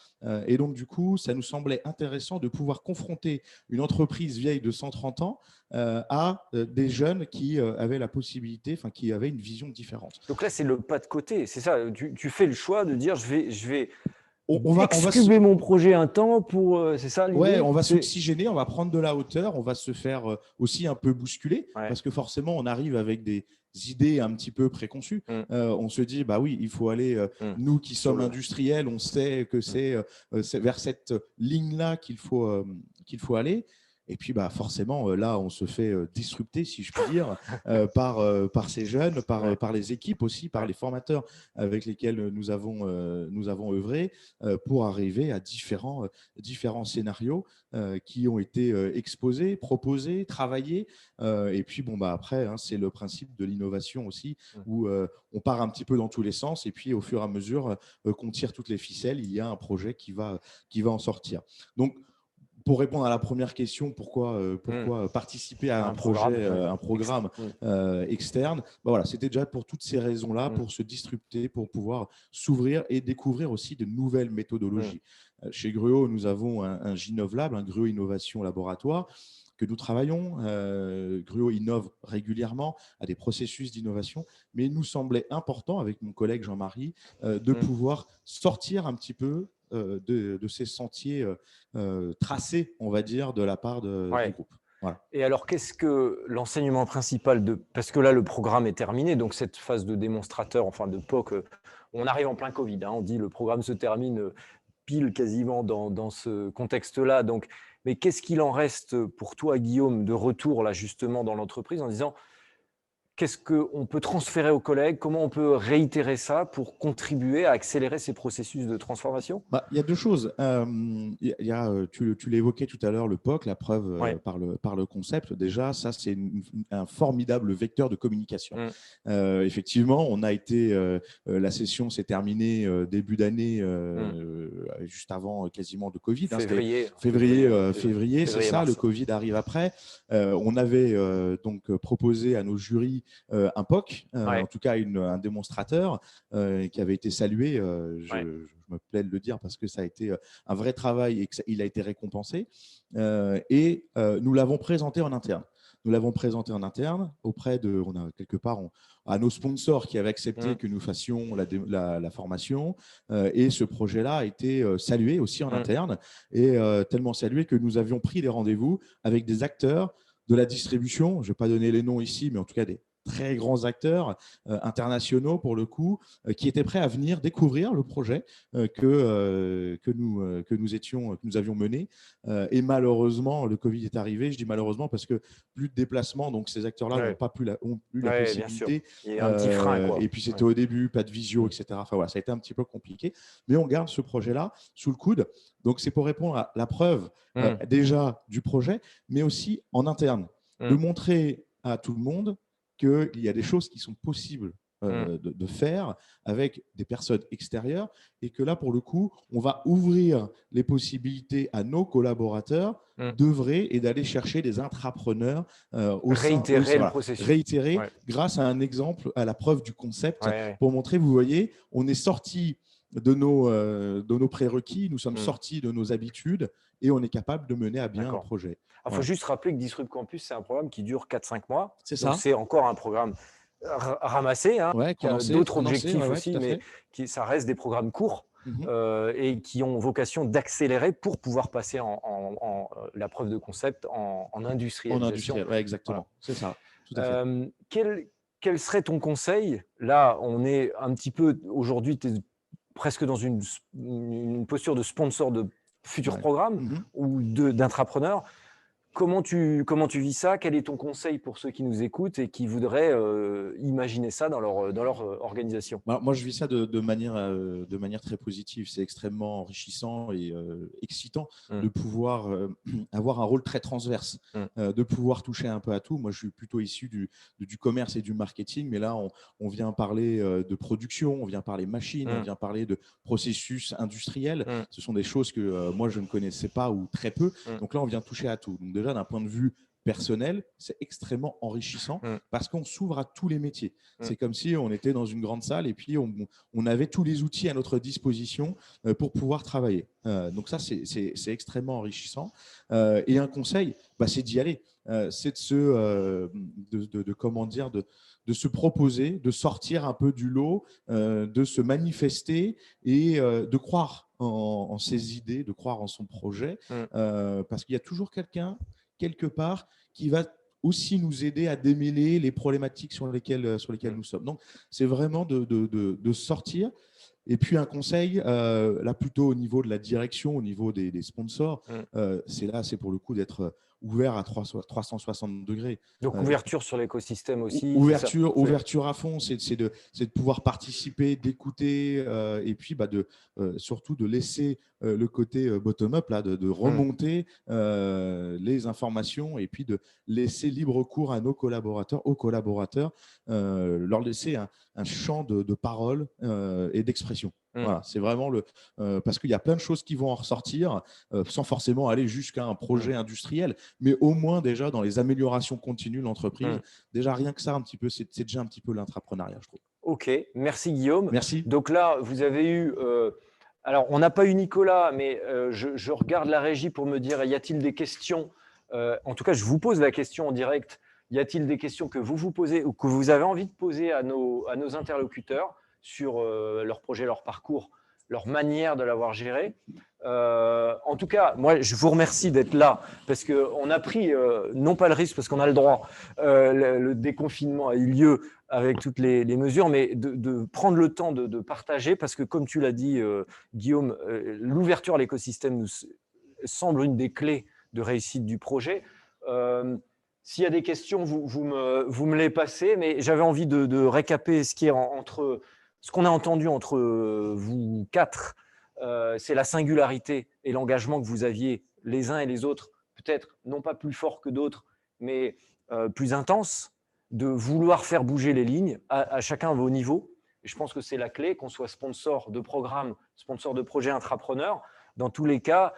Et donc, du coup, ça nous semblait intéressant de pouvoir confronter une entreprise vieille de 130 ans à des jeunes qui avaient la possibilité, qui avaient une vision différente. Donc là, c'est le pas de côté. C'est ça, tu fais le choix de dire je vais on va excuber mon projet un temps pour… c'est ça l'idée? Ouais, on va s'oxygéner, on va prendre de la hauteur, on va se faire aussi un peu bousculer, parce que forcément, on arrive avec des idées un petit peu préconçues. On se dit, bah oui, il faut aller, nous qui sommes industriels, on sait que c'est vers cette ligne-là qu'il faut aller. Et puis, forcément, là, on se fait disrupter, si je puis dire, par ces jeunes, par les équipes aussi, par les formateurs avec lesquels nous avons œuvré pour arriver à différents scénarios qui ont été exposés, proposés, travaillés. Et puis, après, c'est le principe de l'innovation aussi, où on part un petit peu dans tous les sens. Et puis, au fur et à mesure qu'on tire toutes les ficelles, il y a un projet qui va en sortir. Donc, pour répondre à la première question, pourquoi participer à un programme externe, voilà, c'était déjà pour toutes ces raisons-là, pour se disrupter, pour pouvoir s'ouvrir et découvrir aussi de nouvelles méthodologies. Chez Gruo, nous avons un Ginovlab, un Gruo Innovation Laboratoire, que nous travaillons. Gruo innove régulièrement à des processus d'innovation, mais il nous semblait important, avec mon collègue Jean-Marie, de pouvoir sortir un petit peu de ces sentiers tracés, on va dire, de la part du groupe. Voilà. Et alors, qu'est-ce que l'enseignement principal parce que là, le programme est terminé, donc cette phase de démonstrateur, enfin de POC, on arrive en plein Covid, on dit le programme se termine pile quasiment dans ce contexte-là. Donc, mais qu'est-ce qu'il en reste pour toi, Guillaume, de retour là justement dans l'entreprise en disant qu'est-ce qu'on peut transférer aux collègues? Comment on peut réitérer ça pour contribuer à accélérer ces processus de transformation? Il y a deux choses. Tu l'évoquais tout à l'heure, le POC, la preuve par le concept. Déjà, ça, c'est un formidable vecteur de communication. Effectivement, on a été… la session s'est terminée début d'année, juste avant quasiment le Covid. Février, c'est ça, le Covid arrive après. On avait donc proposé à nos jurys un POC, en tout cas un démonstrateur qui avait été salué. Je me plais de le dire parce que ça a été un vrai travail et qu'il a été récompensé. Et nous l'avons présenté en interne. Auprès de, on a quelque part, à nos sponsors qui avaient accepté que nous fassions la formation. Et ce projet-là a été salué aussi en interne, et tellement salué que nous avions pris des rendez-vous avec des acteurs de la distribution. Je ne vais pas donner les noms ici, mais en tout cas des très grands acteurs internationaux pour le coup, qui étaient prêts à venir découvrir le projet que nous avions mené. Et malheureusement, le Covid est arrivé. Je dis malheureusement parce que plus de déplacements, donc ces acteurs-là n'ont pas ont eu la possibilité. Il y a un petit frein, quoi. Et puis c'était au début, pas de visio, etc. Enfin voilà, ça a été un petit peu compliqué. Mais on garde ce projet-là sous le coude. Donc c'est pour répondre à la preuve déjà du projet, mais aussi en interne, de montrer à tout le monde qu'il y a des choses qui sont possibles de faire avec des personnes extérieures, et que là, pour le coup, on va ouvrir les possibilités à nos collaborateurs d'œuvrer et d'aller chercher des intrapreneurs réitérer grâce à un exemple, à la preuve du concept, pour montrer, vous voyez, on est sorti de nos prérequis, nous sommes sortis de nos habitudes, et on est capable de mener à bien un projet. Il faut juste rappeler que Disrupt Campus, c'est un programme qui dure 4-5 mois. C'est ça. C'est encore un programme ramassé, qui a d'autres objectifs aussi, mais ça reste des programmes courts et qui ont vocation d'accélérer pour pouvoir passer en la preuve de concept en industrialisation. Exactement. Voilà. C'est ça. Tout à fait. Quel serait ton conseil? Là, on est un petit peu, aujourd'hui, tu es presque dans une posture de sponsor de futurs programmes ou d'intrapreneurs. comment tu vis ça? Quel est ton conseil pour ceux qui nous écoutent et qui voudraient imaginer ça dans leur organisation? Moi, je vis ça de manière très positive. C'est extrêmement enrichissant et excitant de pouvoir avoir un rôle très transverse, de pouvoir toucher un peu à tout. Moi, je suis plutôt issu du commerce et du marketing, mais là, on vient parler de production, on vient parler machine, on vient parler de processus industriels. Ce sont des choses que moi, je ne connaissais pas ou très peu. Donc là, on vient toucher à tout. Donc déjà, d'un point de vue personnel, c'est extrêmement enrichissant parce qu'on s'ouvre à tous les métiers. C'est comme si on était dans une grande salle et puis on avait tous les outils à notre disposition pour pouvoir travailler. Donc ça, c'est extrêmement enrichissant. Et un conseil, c'est d'y aller. C'est de se proposer, de sortir un peu du lot, de se manifester et de croire en ses idées, de croire en son projet, parce qu'il y a toujours quelqu'un, quelque part, qui va aussi nous aider à démêler les problématiques sur lesquelles nous sommes. Donc, c'est vraiment de sortir. Et puis, un conseil, là, plutôt au niveau de la direction, au niveau des sponsors, c'est pour le coup d'être ouvert à 360 degrés. Donc, ouverture sur l'écosystème aussi. Ouverture à fond, c'est de pouvoir participer, d'écouter et puis surtout de laisser le côté bottom-up, de remonter les informations et puis de laisser libre cours à nos collaborateurs, leur laisser un champ de parole et d'expression. Voilà, c'est vraiment parce qu'il y a plein de choses qui vont en ressortir sans forcément aller jusqu'à un projet industriel, mais au moins déjà dans les améliorations continues de l'entreprise. Déjà rien que ça, un petit peu, c'est déjà un petit peu l'intrapreneuriat, je trouve. Ok, merci Guillaume. Merci. Donc là, vous avez eu. Alors, on n'a pas eu Nicolas, mais je regarde la régie pour me dire, y a-t-il des questions? En tout cas, je vous pose la question en direct. Y a-t-il des questions que vous posez ou que vous avez envie de poser à nos interlocuteurs sur leur projet, leur parcours, leur manière de l'avoir géré? En tout cas, moi, je vous remercie d'être là parce qu'on a pris, non pas le risque parce qu'on a le droit, le déconfinement a eu lieu avec toutes les mesures, mais de prendre le temps de partager parce que, comme tu l'as dit, Guillaume, l'ouverture à l'écosystème nous semble une des clés de réussite du projet. S'il y a des questions, vous me les passez, mais j'avais envie de récaper ce qui est ce qu'on a entendu entre vous quatre. C'est la singularité et l'engagement que vous aviez les uns et les autres, peut-être non pas plus fort que d'autres, mais plus intense, de vouloir faire bouger les lignes à chacun vos niveaux. Et je pense que c'est la clé, qu'on soit sponsor de programme, sponsor de projet intrapreneur. Dans tous les cas,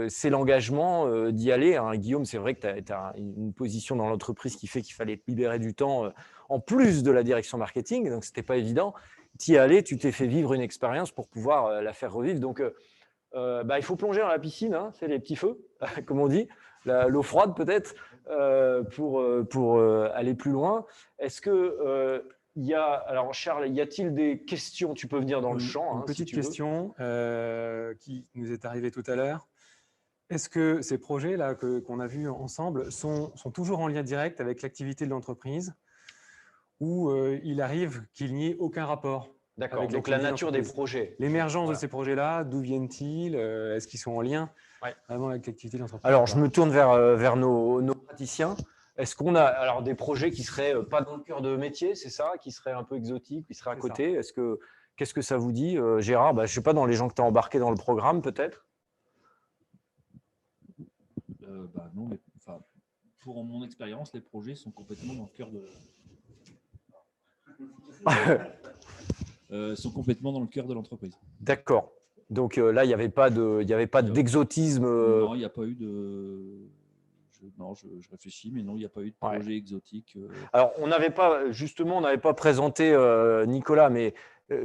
c'est l'engagement d'y aller. Hein. Guillaume, c'est vrai que tu as une position dans l'entreprise qui fait qu'il fallait te libérer du temps en plus de la direction marketing, donc ce n'était pas évident. Tu y es allé, tu t'es fait vivre une expérience pour pouvoir la faire revivre. Donc, il faut plonger dans la piscine, hein, c'est les petits feux, comme on dit, l'eau froide peut-être, pour aller plus loin. Est-ce que alors Charles, y a-t-il des questions? Tu peux venir dans le champ. Une petite question qui nous est arrivée tout à l'heure. Est-ce que ces projets-là qu'on a vus ensemble sont toujours en lien direct avec l'activité de l'entreprise ou il arrive qu'il n'y ait aucun rapport? D'accord, donc la nature des projets. L'émergence de ces projets-là, d'où viennent-ils? Est-ce qu'ils sont en lien vraiment avec l'activité de l'entreprise? Alors, je me tourne vers nos praticiens. Est-ce qu'on a alors des projets qui seraient pas dans le cœur de métier, c'est ça, qui seraient un peu exotiques, qui seraient à côté? Qu'est-ce que ça vous dit, Gérard? Je ne sais pas, dans les gens que tu as embarqués dans le programme, peut-être? Non, mais pour mon expérience, les projets sont complètement dans le cœur de sont complètement dans le cœur de l'entreprise. D'accord. Donc là, il n'y avait pas d'exotisme. Non, il n'y a pas eu de. Je réfléchis, mais non, il n'y a pas eu de projet exotique. Alors, on n'avait pas présenté Nicolas, mais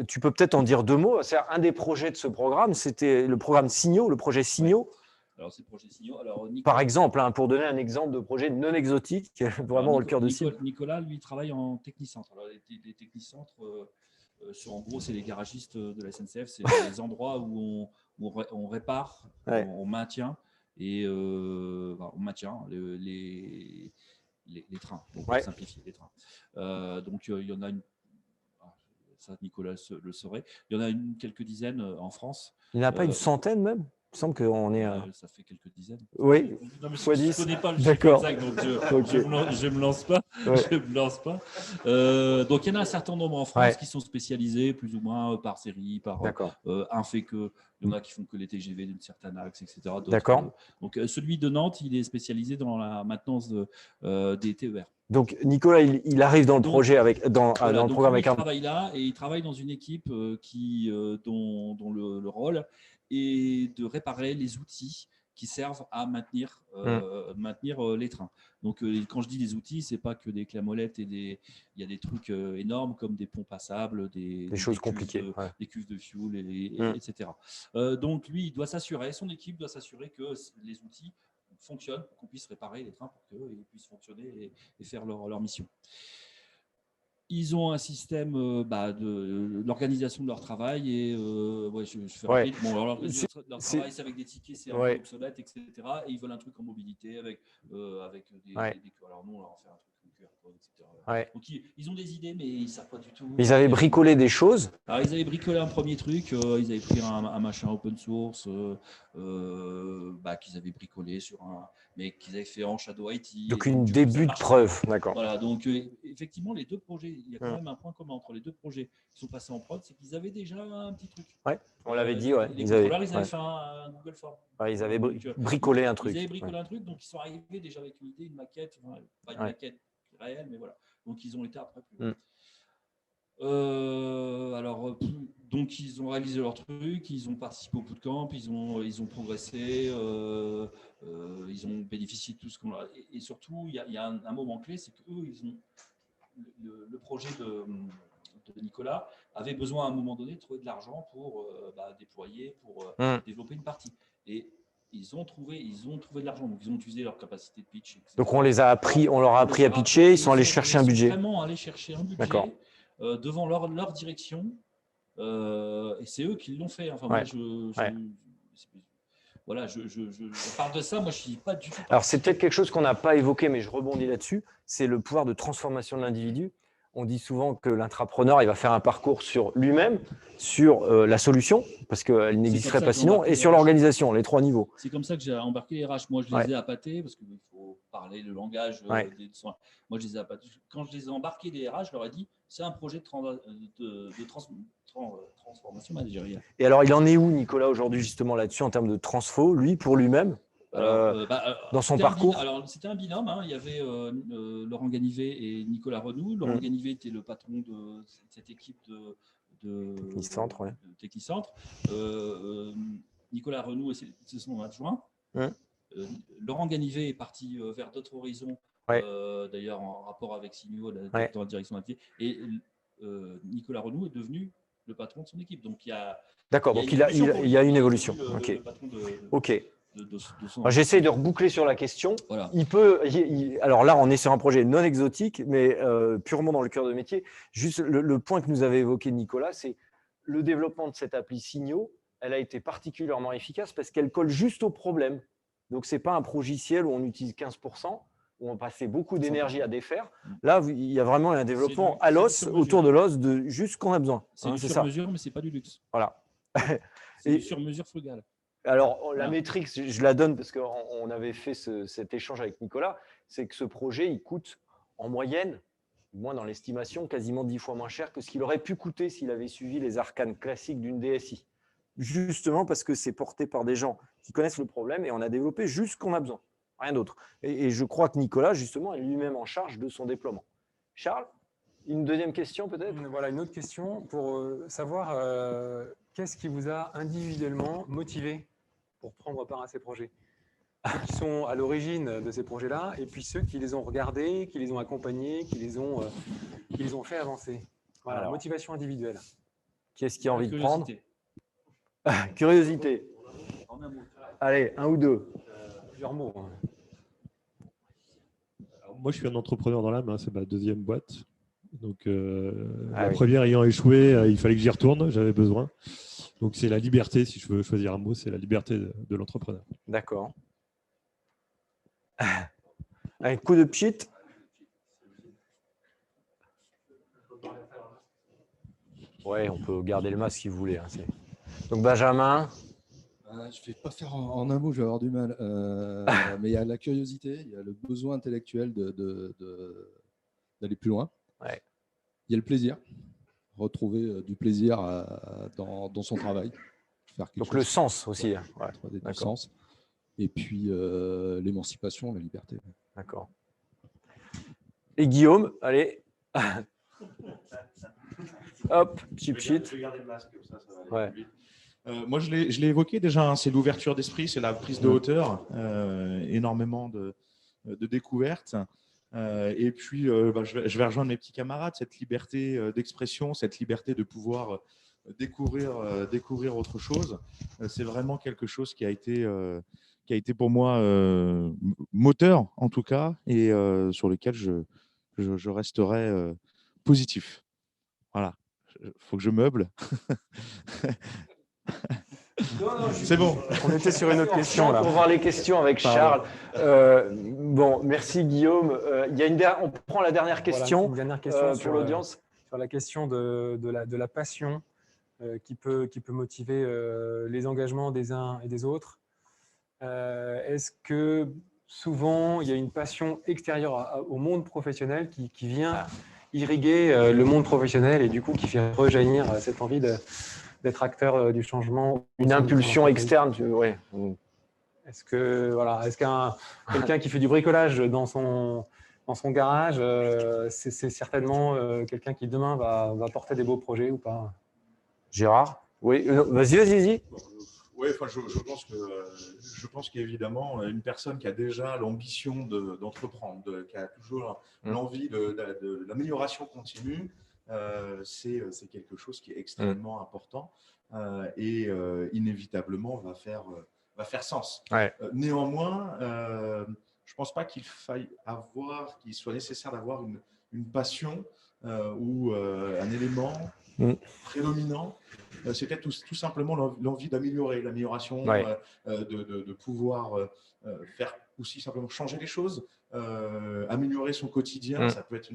tu peux peut-être en dire deux mots. C'est un des projets de ce programme, c'était le programme Signaux, le projet Signaux. Ouais. Alors, c'est le projet Signaux. Alors, Nicolas, par exemple, pour donner un exemple de projet non exotique, vraiment le cœur de cible. Nicolas, lui, travaille en technicentre. Alors, les technicentres, en gros, c'est les garagistes de la SNCF, c'est les endroits où on répare, on maintient. Et on maintient les trains, pour simplifier les trains. Donc, il y en a ça Nicolas le saurait, il y en a quelques dizaines en France. Il n'y en a pas une centaine même? me semble qu'on est… Ça fait quelques dizaines. Oui, fois 10. Je ne connais pas le chiffre exact, donc je ne me lance pas. Je me lance pas. Donc, il y en a un certain nombre en France qui sont spécialisés plus ou moins par série, par un fait que. Il y en a qui font que les TGV d'un certain axe, etc. D'accord. Donc, celui de Nantes, il est spécialisé dans la maintenance des TER. Donc, Nicolas, il arrive dans le projet dans le programme avec il travaille là et il travaille dans une équipe dont le rôle est de réparer les outils qui servent à maintenir les trains. Donc, quand je dis les outils, c'est pas que des clés à molette il y a des trucs énormes comme des pompes à sable, des choses compliquées, des cuves de fuel, etc. Donc, lui, il doit s'assurer, son équipe doit s'assurer que les outils fonctionnent pour qu'on puisse réparer les trains pour qu'ils puissent fonctionner et faire leur mission. Ils ont un système de l'organisation de leur travail et je fais rapide. Bon, alors, leur travail, c'est avec des tickets, c'est un peu obsolète, etc. Et ils veulent un truc en mobilité avec des alors nous, on leur fait un truc QR code, etc. Donc ils ont des idées, mais ils ne savent pas du tout. Ils avaient bricolé des choses. Alors, ils avaient bricolé un premier truc. Ils avaient pris un machin open source qu'ils avaient bricolé mais qu'ils avaient fait en Shadow IT. Donc, un début de preuve. D'accord. Voilà, donc effectivement, les deux projets, il y a quand même un point commun entre les deux projets qui sont passés en prod, c'est qu'ils avaient déjà un petit truc. Ouais, on l'avait dit. Les contrôleurs, ils avaient fait un Google Form. Ils avaient bricolé un truc. Ils avaient bricolé un truc, donc ils sont arrivés déjà avec une idée, une maquette, pas une maquette réelle, mais voilà. Donc, ils ont été après plus loin. Donc ils ont réalisé leur truc, ils ont participé au bootcamp, ils ont progressé, ils ont bénéficié de tout ce qu'on a. Et surtout, il y a un moment clé, c'est qu'eux, ils ont le projet de Nicolas avait besoin à un moment donné de trouver de l'argent pour déployer, pour développer une partie. Et ils ont trouvé de l'argent, donc ils ont utilisé leur capacité de pitch. Etc. Donc on leur a appris à pitcher, ils sont allés chercher un budget. Ils sont vraiment allés chercher un budget. D'accord. Devant leur direction, et c'est eux qui l'ont fait. Enfin, moi, je parle de ça, moi je suis pas du tout. Alors c'est peut-être quelque chose qu'on n'a pas évoqué, mais je rebondis là-dessus, c'est le pouvoir de transformation de l'individu. On dit souvent que l'intrapreneur, il va faire un parcours sur lui-même, sur la solution, parce qu'elle n'existerait pas sinon, et sur l'organisation, les 3 niveaux. C'est comme ça que j'ai embarqué les RH. Moi, je les ai appâtés, parce qu'il faut parler le langage des soins. Moi, je les ai appâtés. Quand je les ai embarqués, les RH, je leur ai dit, c'est un projet de transformation managériale. Et alors, il en est où, Nicolas, aujourd'hui, justement, là-dessus, en termes de transfo, lui, pour lui-même dans son parcours? Alors, c'était un binôme. Il y avait Laurent Ganivet et Nicolas Renoux. Laurent Ganivet était le patron de cette équipe de Technicentre. Nicolas Renoux, c'est son adjoint. Laurent Ganivet est parti vers d'autres horizons, d'ailleurs en rapport avec Signio, dans la direction d'activité. Et Nicolas Renoux est devenu le patron de son équipe. Donc, il y a une évolution. Ok. J'essaie de reboucler sur la question. Voilà. Alors là, on est sur un projet non exotique, mais purement dans le cœur de métier. Juste le point que nous avait évoqué Nicolas, c'est le développement de cette appli Signio. Elle a été particulièrement efficace parce qu'elle colle juste au problème. Donc, ce n'est pas un progiciel où on utilise 15%, où on passait beaucoup d'énergie à défaire. Là, il y a vraiment un développement à l'os, autour de l'os, de juste ce qu'on a besoin. C'est une sur-mesure, mais ce n'est pas du luxe. Voilà. C'est une sur-mesure frugale. Alors, la métrique, je la donne parce qu'on avait fait cet échange avec Nicolas, c'est que ce projet, il coûte en moyenne, moins dans l'estimation, quasiment 10 fois moins cher que ce qu'il aurait pu coûter s'il avait suivi les arcanes classiques d'une DSI. Justement parce que c'est porté par des gens qui connaissent le problème et on a développé juste ce qu'on a besoin, rien d'autre. Et je crois que Nicolas, justement, est lui-même en charge de son déploiement. Charles, une deuxième question peut-être ? Voilà, une autre question pour savoir qu'est-ce qui vous a individuellement motivé pour prendre part à ces projets. Ceux qui sont à l'origine de ces projets-là, et puis ceux qui les ont regardés, qui les ont accompagnés, qui les ont fait avancer. Voilà, alors, motivation individuelle. Qui est-ce qui a envie de prendre ? Curiosité. Allez, un ou deux. Plusieurs mots. Alors, moi, je suis un entrepreneur dans l'âme, c'est ma deuxième boîte. Donc, la première ayant échoué, il fallait que j'y retourne, j'avais besoin. Donc, c'est la liberté, si je veux choisir un mot, c'est la liberté de l'entrepreneur. D'accord. Un coup de pchit. Ouais, on peut garder le masque si vous voulez. Donc, Benjamin. Je ne vais pas faire en un mot, je vais avoir du mal. Mais il y a la curiosité, il y a le besoin intellectuel d'aller plus loin. Ouais. Il y a le plaisir, retrouver du plaisir dans son travail. Donc le sens aussi. Du sens. Et puis l'émancipation, la liberté. D'accord. Et Guillaume, allez. Hop, chip sheet. Je vais garder le masque, ça va aller vite. Moi, je l'ai évoqué déjà, hein, c'est l'ouverture d'esprit, c'est la prise de hauteur, énormément de découvertes. Et puis, je vais rejoindre mes petits camarades, cette liberté d'expression, cette liberté de pouvoir découvrir autre chose. C'est vraiment quelque chose qui a été pour moi moteur, en tout cas, et sur lequel je resterai positif. Voilà, il faut que je meuble. C'est bon. On était sur une autre question là. Pour voir les questions avec Charles. Bon, merci Guillaume. On prend la dernière question, voilà, une dernière question pour l'audience. Sur la question de la passion qui peut motiver les engagements des uns et des autres. Est-ce que souvent il y a une passion extérieure au monde professionnel qui vient irriguer le monde professionnel et du coup qui fait rejaillir cette envie d'être acteur du changement? Une impulsion externe, ouais. Est-ce qu'un quelqu'un qui fait du bricolage dans son garage, c'est certainement quelqu'un qui demain va porter des beaux projets ou pas? Gérard? Oui, vas-y. Oui, enfin, je pense qu'évidemment, une personne qui a déjà l'ambition d'entreprendre, qui a toujours l'envie de l'amélioration continue, c'est quelque chose qui est extrêmement important et inévitablement va faire sens. Ouais. Néanmoins, je ne pense pas qu'il soit nécessaire d'avoir une passion ou un élément prédominant. C'est peut-être tout simplement l'envie l'amélioration, de pouvoir faire aussi simplement changer les choses, améliorer son quotidien, ça peut être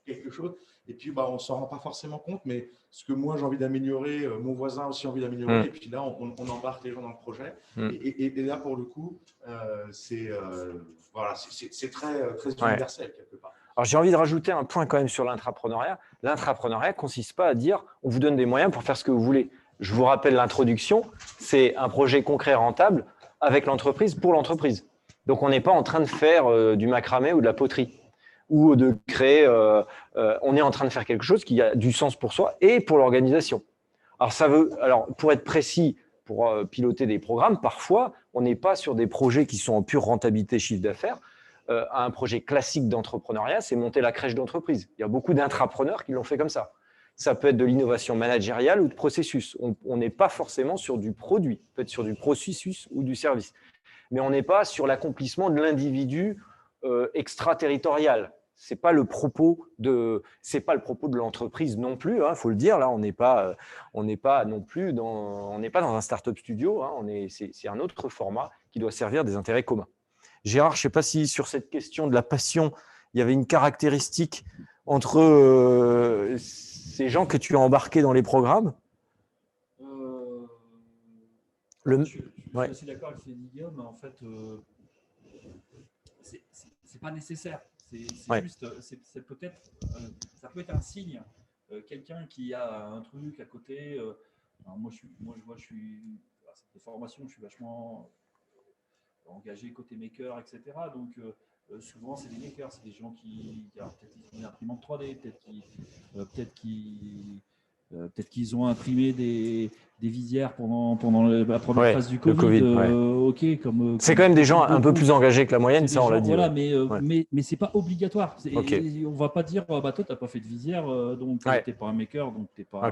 quelque chose. Et puis, on ne s'en rend pas forcément compte, mais ce que moi j'ai envie d'améliorer, mon voisin a aussi envie d'améliorer, et puis là, on embarque les gens dans le projet. Et là, pour le coup, c'est très, très universel quelque part. Alors, j'ai envie de rajouter un point quand même sur l'intrapreneuriat. L'intrapreneuriat ne consiste pas à dire on vous donne des moyens pour faire ce que vous voulez. Je vous rappelle l'introduction, c'est un projet concret rentable avec l'entreprise pour l'entreprise. Donc, on n'est pas en train de faire du macramé ou de la poterie ou de créer. On est en train de faire quelque chose qui a du sens pour soi et pour l'organisation. Alors, pour être précis, pour piloter des programmes, parfois, on n'est pas sur des projets qui sont en pure rentabilité chiffre d'affaires. Un projet classique d'entrepreneuriat, c'est monter la crèche d'entreprise. Il y a beaucoup d'intrapreneurs qui l'ont fait comme ça. Ça peut être de l'innovation managériale ou de processus. On n'est pas forcément sur du produit, peut être sur du processus ou du service. Mais on n'est pas sur l'accomplissement de l'individu extraterritorial. C'est pas le propos de l'entreprise non plus. Faut le dire. Là, on n'est pas non plus dans un startup studio. C'est un autre format qui doit servir des intérêts communs. Gérard, je ne sais pas si sur cette question de la passion, il y avait une caractéristique entre ces gens que tu as embarqués dans les programmes. Je suis assez d'accord avec ce que dit Guillaume, mais en fait, c'est pas nécessaire. Juste, c'est peut-être, ça peut être un signe. Quelqu'un qui a un truc à côté. Moi, je suis des formations, je suis vachement engagé côté maker, etc. Donc, souvent, c'est des makers, c'est des gens qui peut-être ils ont une imprimante 3D, peut-être qu'ils ont imprimé des visières pendant la première phase du Covid. C'est quand même des gens un peu plus engagés que la moyenne, ça on l'a dit. Voilà, mais c'est pas obligatoire. On va pas dire, toi, t'as pas fait de visière, donc t'es pas un maker, donc t'es pas.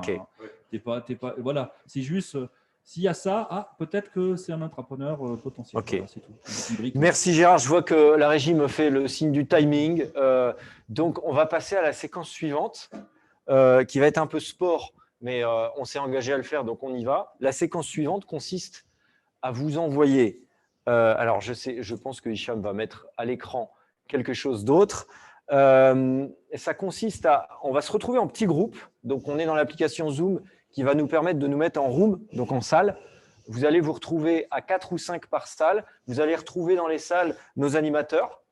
Voilà, c'est juste. S'il y a ça, peut-être que c'est un entrepreneur potentiel. Okay. Voilà, c'est tout. Merci Gérard. Je vois que la régie me fait le signe du timing. Donc, on va passer à la séquence suivante, qui va être un peu sport, mais on s'est engagé à le faire, donc on y va. La séquence suivante consiste à vous envoyer. Alors, je pense que Hicham va mettre à l'écran quelque chose d'autre. Ça consiste on va se retrouver en petits groupes. Donc, on est dans l'application Zoom, qui va nous permettre de nous mettre en room, donc en salle, vous allez vous retrouver à 4 ou 5 par salle. Vous allez retrouver dans les salles nos animateurs,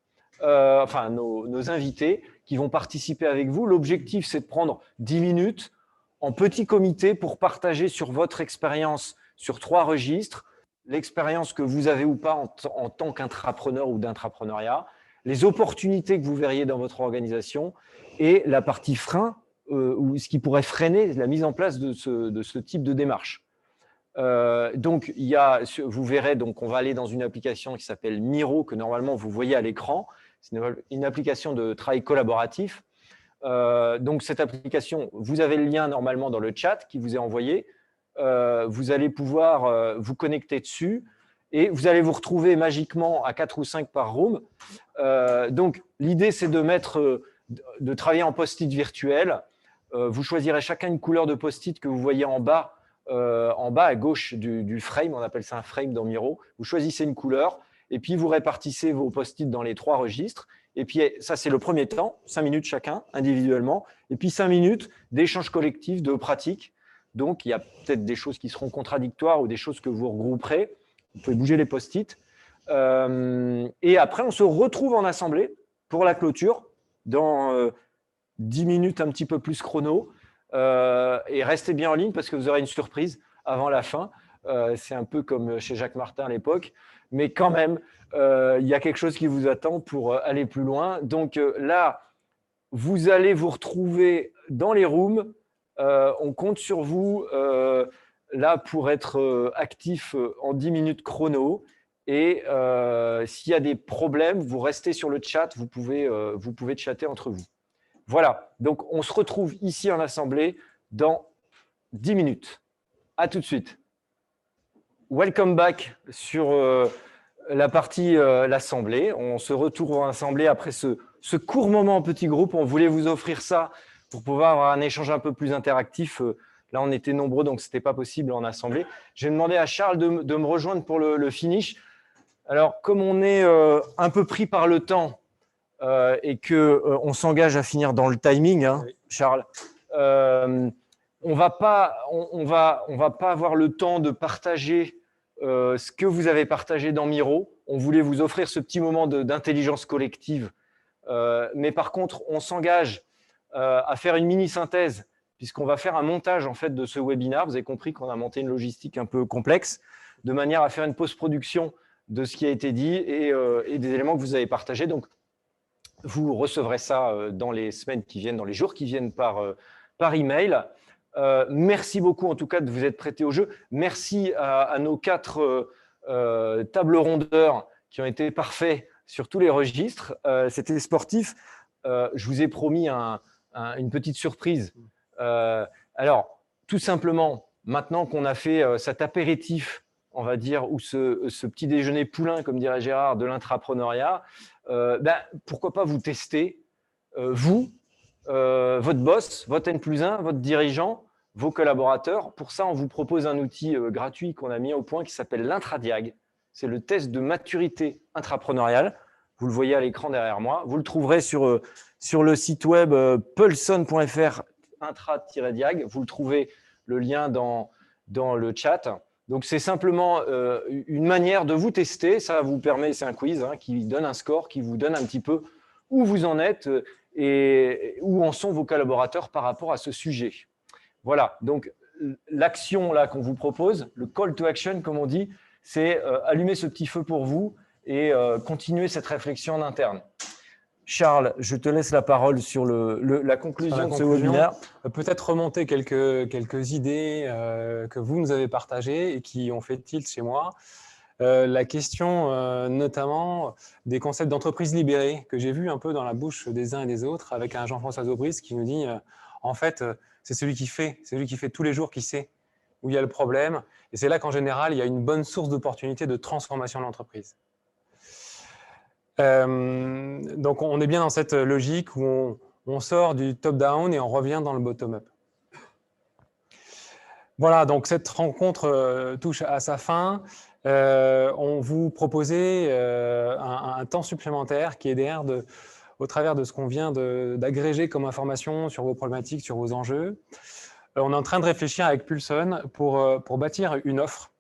enfin nos invités qui vont participer avec vous. L'objectif, c'est de prendre 10 minutes en petit comité pour partager sur votre expérience sur 3 registres, l'expérience que vous avez ou pas en tant qu'intrapreneur ou d'intrapreneuriat, les opportunités que vous verriez dans votre organisation et la partie frein, ou ce qui pourrait freiner la mise en place de ce type de démarche. Donc, vous verrez, donc, on va aller dans une application qui s'appelle Miro, que normalement vous voyez à l'écran. C'est une application de travail collaboratif. Donc, cette application, vous avez le lien normalement dans le chat qui vous est envoyé. Vous allez pouvoir vous connecter dessus et vous allez vous retrouver magiquement à 4 ou 5 par room. Donc, l'idée, c'est de travailler en post-it virtuel. Vous choisirez chacun une couleur de post-it que vous voyez en bas à gauche du frame. On appelle ça un frame dans Miro. Vous choisissez une couleur et puis vous répartissez vos post-it dans les 3 registres. Et puis, ça, c'est le premier temps, 5 minutes chacun, individuellement. Et puis, 5 minutes d'échange collectif, de pratique. Donc, il y a peut-être des choses qui seront contradictoires ou des choses que vous regrouperez. Vous pouvez bouger les post-it. Et après, on se retrouve en assemblée pour la clôture dans 10 minutes, un petit peu plus chrono. Et restez bien en ligne parce que vous aurez une surprise avant la fin. C'est un peu comme chez Jacques Martin à l'époque. Mais quand même, il y a quelque chose qui vous attend pour aller plus loin. Donc là, vous allez vous retrouver dans les rooms. On compte sur vous là pour être actif en 10 minutes chrono. Et s'il y a des problèmes, vous restez sur le chat. Vous pouvez chatter entre vous. Voilà. Donc, on se retrouve ici en assemblée dans 10 minutes. À tout de suite. Welcome back sur la partie l'assemblée. On se retrouve en assemblée après ce court moment en petit groupe. On voulait vous offrir ça pour pouvoir avoir un échange un peu plus interactif. Là, on était nombreux, donc ce n'était pas possible en assemblée. J'ai demandé à Charles de me rejoindre pour le finish. Alors, comme on est un peu pris par le temps et qu'on s'engage à finir dans le timing, hein, oui. Charles, on va pas avoir le temps de partager ce que vous avez partagé dans Miro. On voulait vous offrir ce petit moment d'intelligence collective. Mais par contre, on s'engage à faire une mini-synthèse puisqu'on va faire un montage en fait, de ce webinaire. Vous avez compris qu'on a monté une logistique un peu complexe de manière à faire une post-production de ce qui a été dit et des éléments que vous avez partagés. Donc, vous recevrez ça dans les semaines qui viennent, dans les jours qui viennent par email. Merci beaucoup en tout cas de vous être prêtés au jeu. Merci à nos 4 tables rondeurs qui ont été parfaits sur tous les registres. C'était sportif. Je vous ai promis une petite surprise. Alors, tout simplement, maintenant qu'on a fait cet apéritif, on va dire, ou ce petit déjeuner poulain, comme dirait Gérard, de l'intrapreneuriat, pourquoi pas vous tester, vous, votre boss, votre N+1, votre dirigeant, vos collaborateurs. Pour ça, on vous propose un outil gratuit qu'on a mis au point qui s'appelle l'Intradiag. C'est le test de maturité intrapreneuriale. Vous le voyez à l'écran derrière moi. Vous le trouverez sur le site web pulson.fr intra-diag. Vous le trouvez, le lien dans le chat. Donc, c'est simplement une manière de vous tester. Ça vous permet, c'est un quiz qui donne un score, qui vous donne un petit peu où vous en êtes et où en sont vos collaborateurs par rapport à ce sujet. Voilà, donc l'action là qu'on vous propose, le call to action comme on dit, c'est allumer ce petit feu pour vous et continuer cette réflexion en interne. Charles, je te laisse la parole sur la conclusion de ce webinaire. Peut-être remonter quelques idées que vous nous avez partagées et qui ont fait tilt chez moi. La question notamment des concepts d'entreprise libérée que j'ai vu un peu dans la bouche des uns et des autres avec un Jean-François Aubry qui nous dit en fait, c'est celui qui fait tous les jours qui sait où il y a le problème. Et c'est là qu'en général, il y a une bonne source d'opportunité de transformation de l'entreprise. Donc, on est bien dans cette logique où on sort du top-down et on revient dans le bottom-up. Voilà, donc cette rencontre touche à sa fin. On vous proposait un temps supplémentaire qui est derrière au travers de ce qu'on vient d'agréger comme information sur vos problématiques, sur vos enjeux. On est en train de réfléchir avec Pulson pour bâtir une offre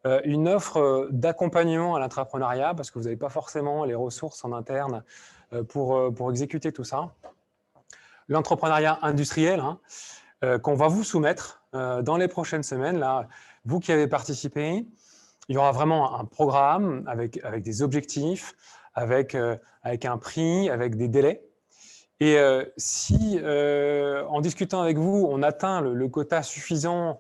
une offre d'accompagnement à l'entrepreneuriat parce que vous n'avez pas forcément les ressources en interne pour exécuter tout ça. L'entrepreneuriat industriel, hein, qu'on va vous soumettre dans les prochaines semaines. Là, vous qui avez participé, il y aura vraiment un programme avec des objectifs, avec un prix, avec des délais. Et si, en discutant avec vous, on atteint le quota suffisant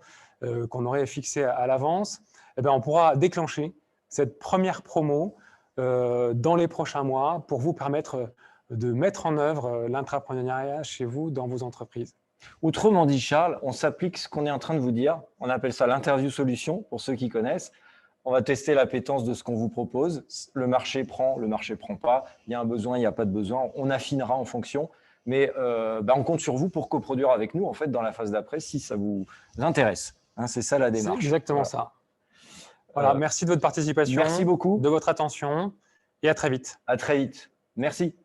qu'on aurait fixé à l'avance, eh bien, on pourra déclencher cette première promo dans les prochains mois pour vous permettre de mettre en œuvre l'intrapreneuriat chez vous, dans vos entreprises. Autrement dit, Charles, on s'applique ce qu'on est en train de vous dire. On appelle ça l'interview solution, pour ceux qui connaissent. On va tester l'appétence de ce qu'on vous propose. Le marché prend, le marché ne prend pas. Il y a un besoin, il n'y a pas de besoin. On affinera en fonction. Mais on compte sur vous pour coproduire avec nous en fait, dans la phase d'après, si ça vous intéresse. Hein, c'est ça la démarche. C'est exactement ça. Voilà, merci de votre participation. Merci beaucoup. De votre attention et à très vite. À très vite. Merci.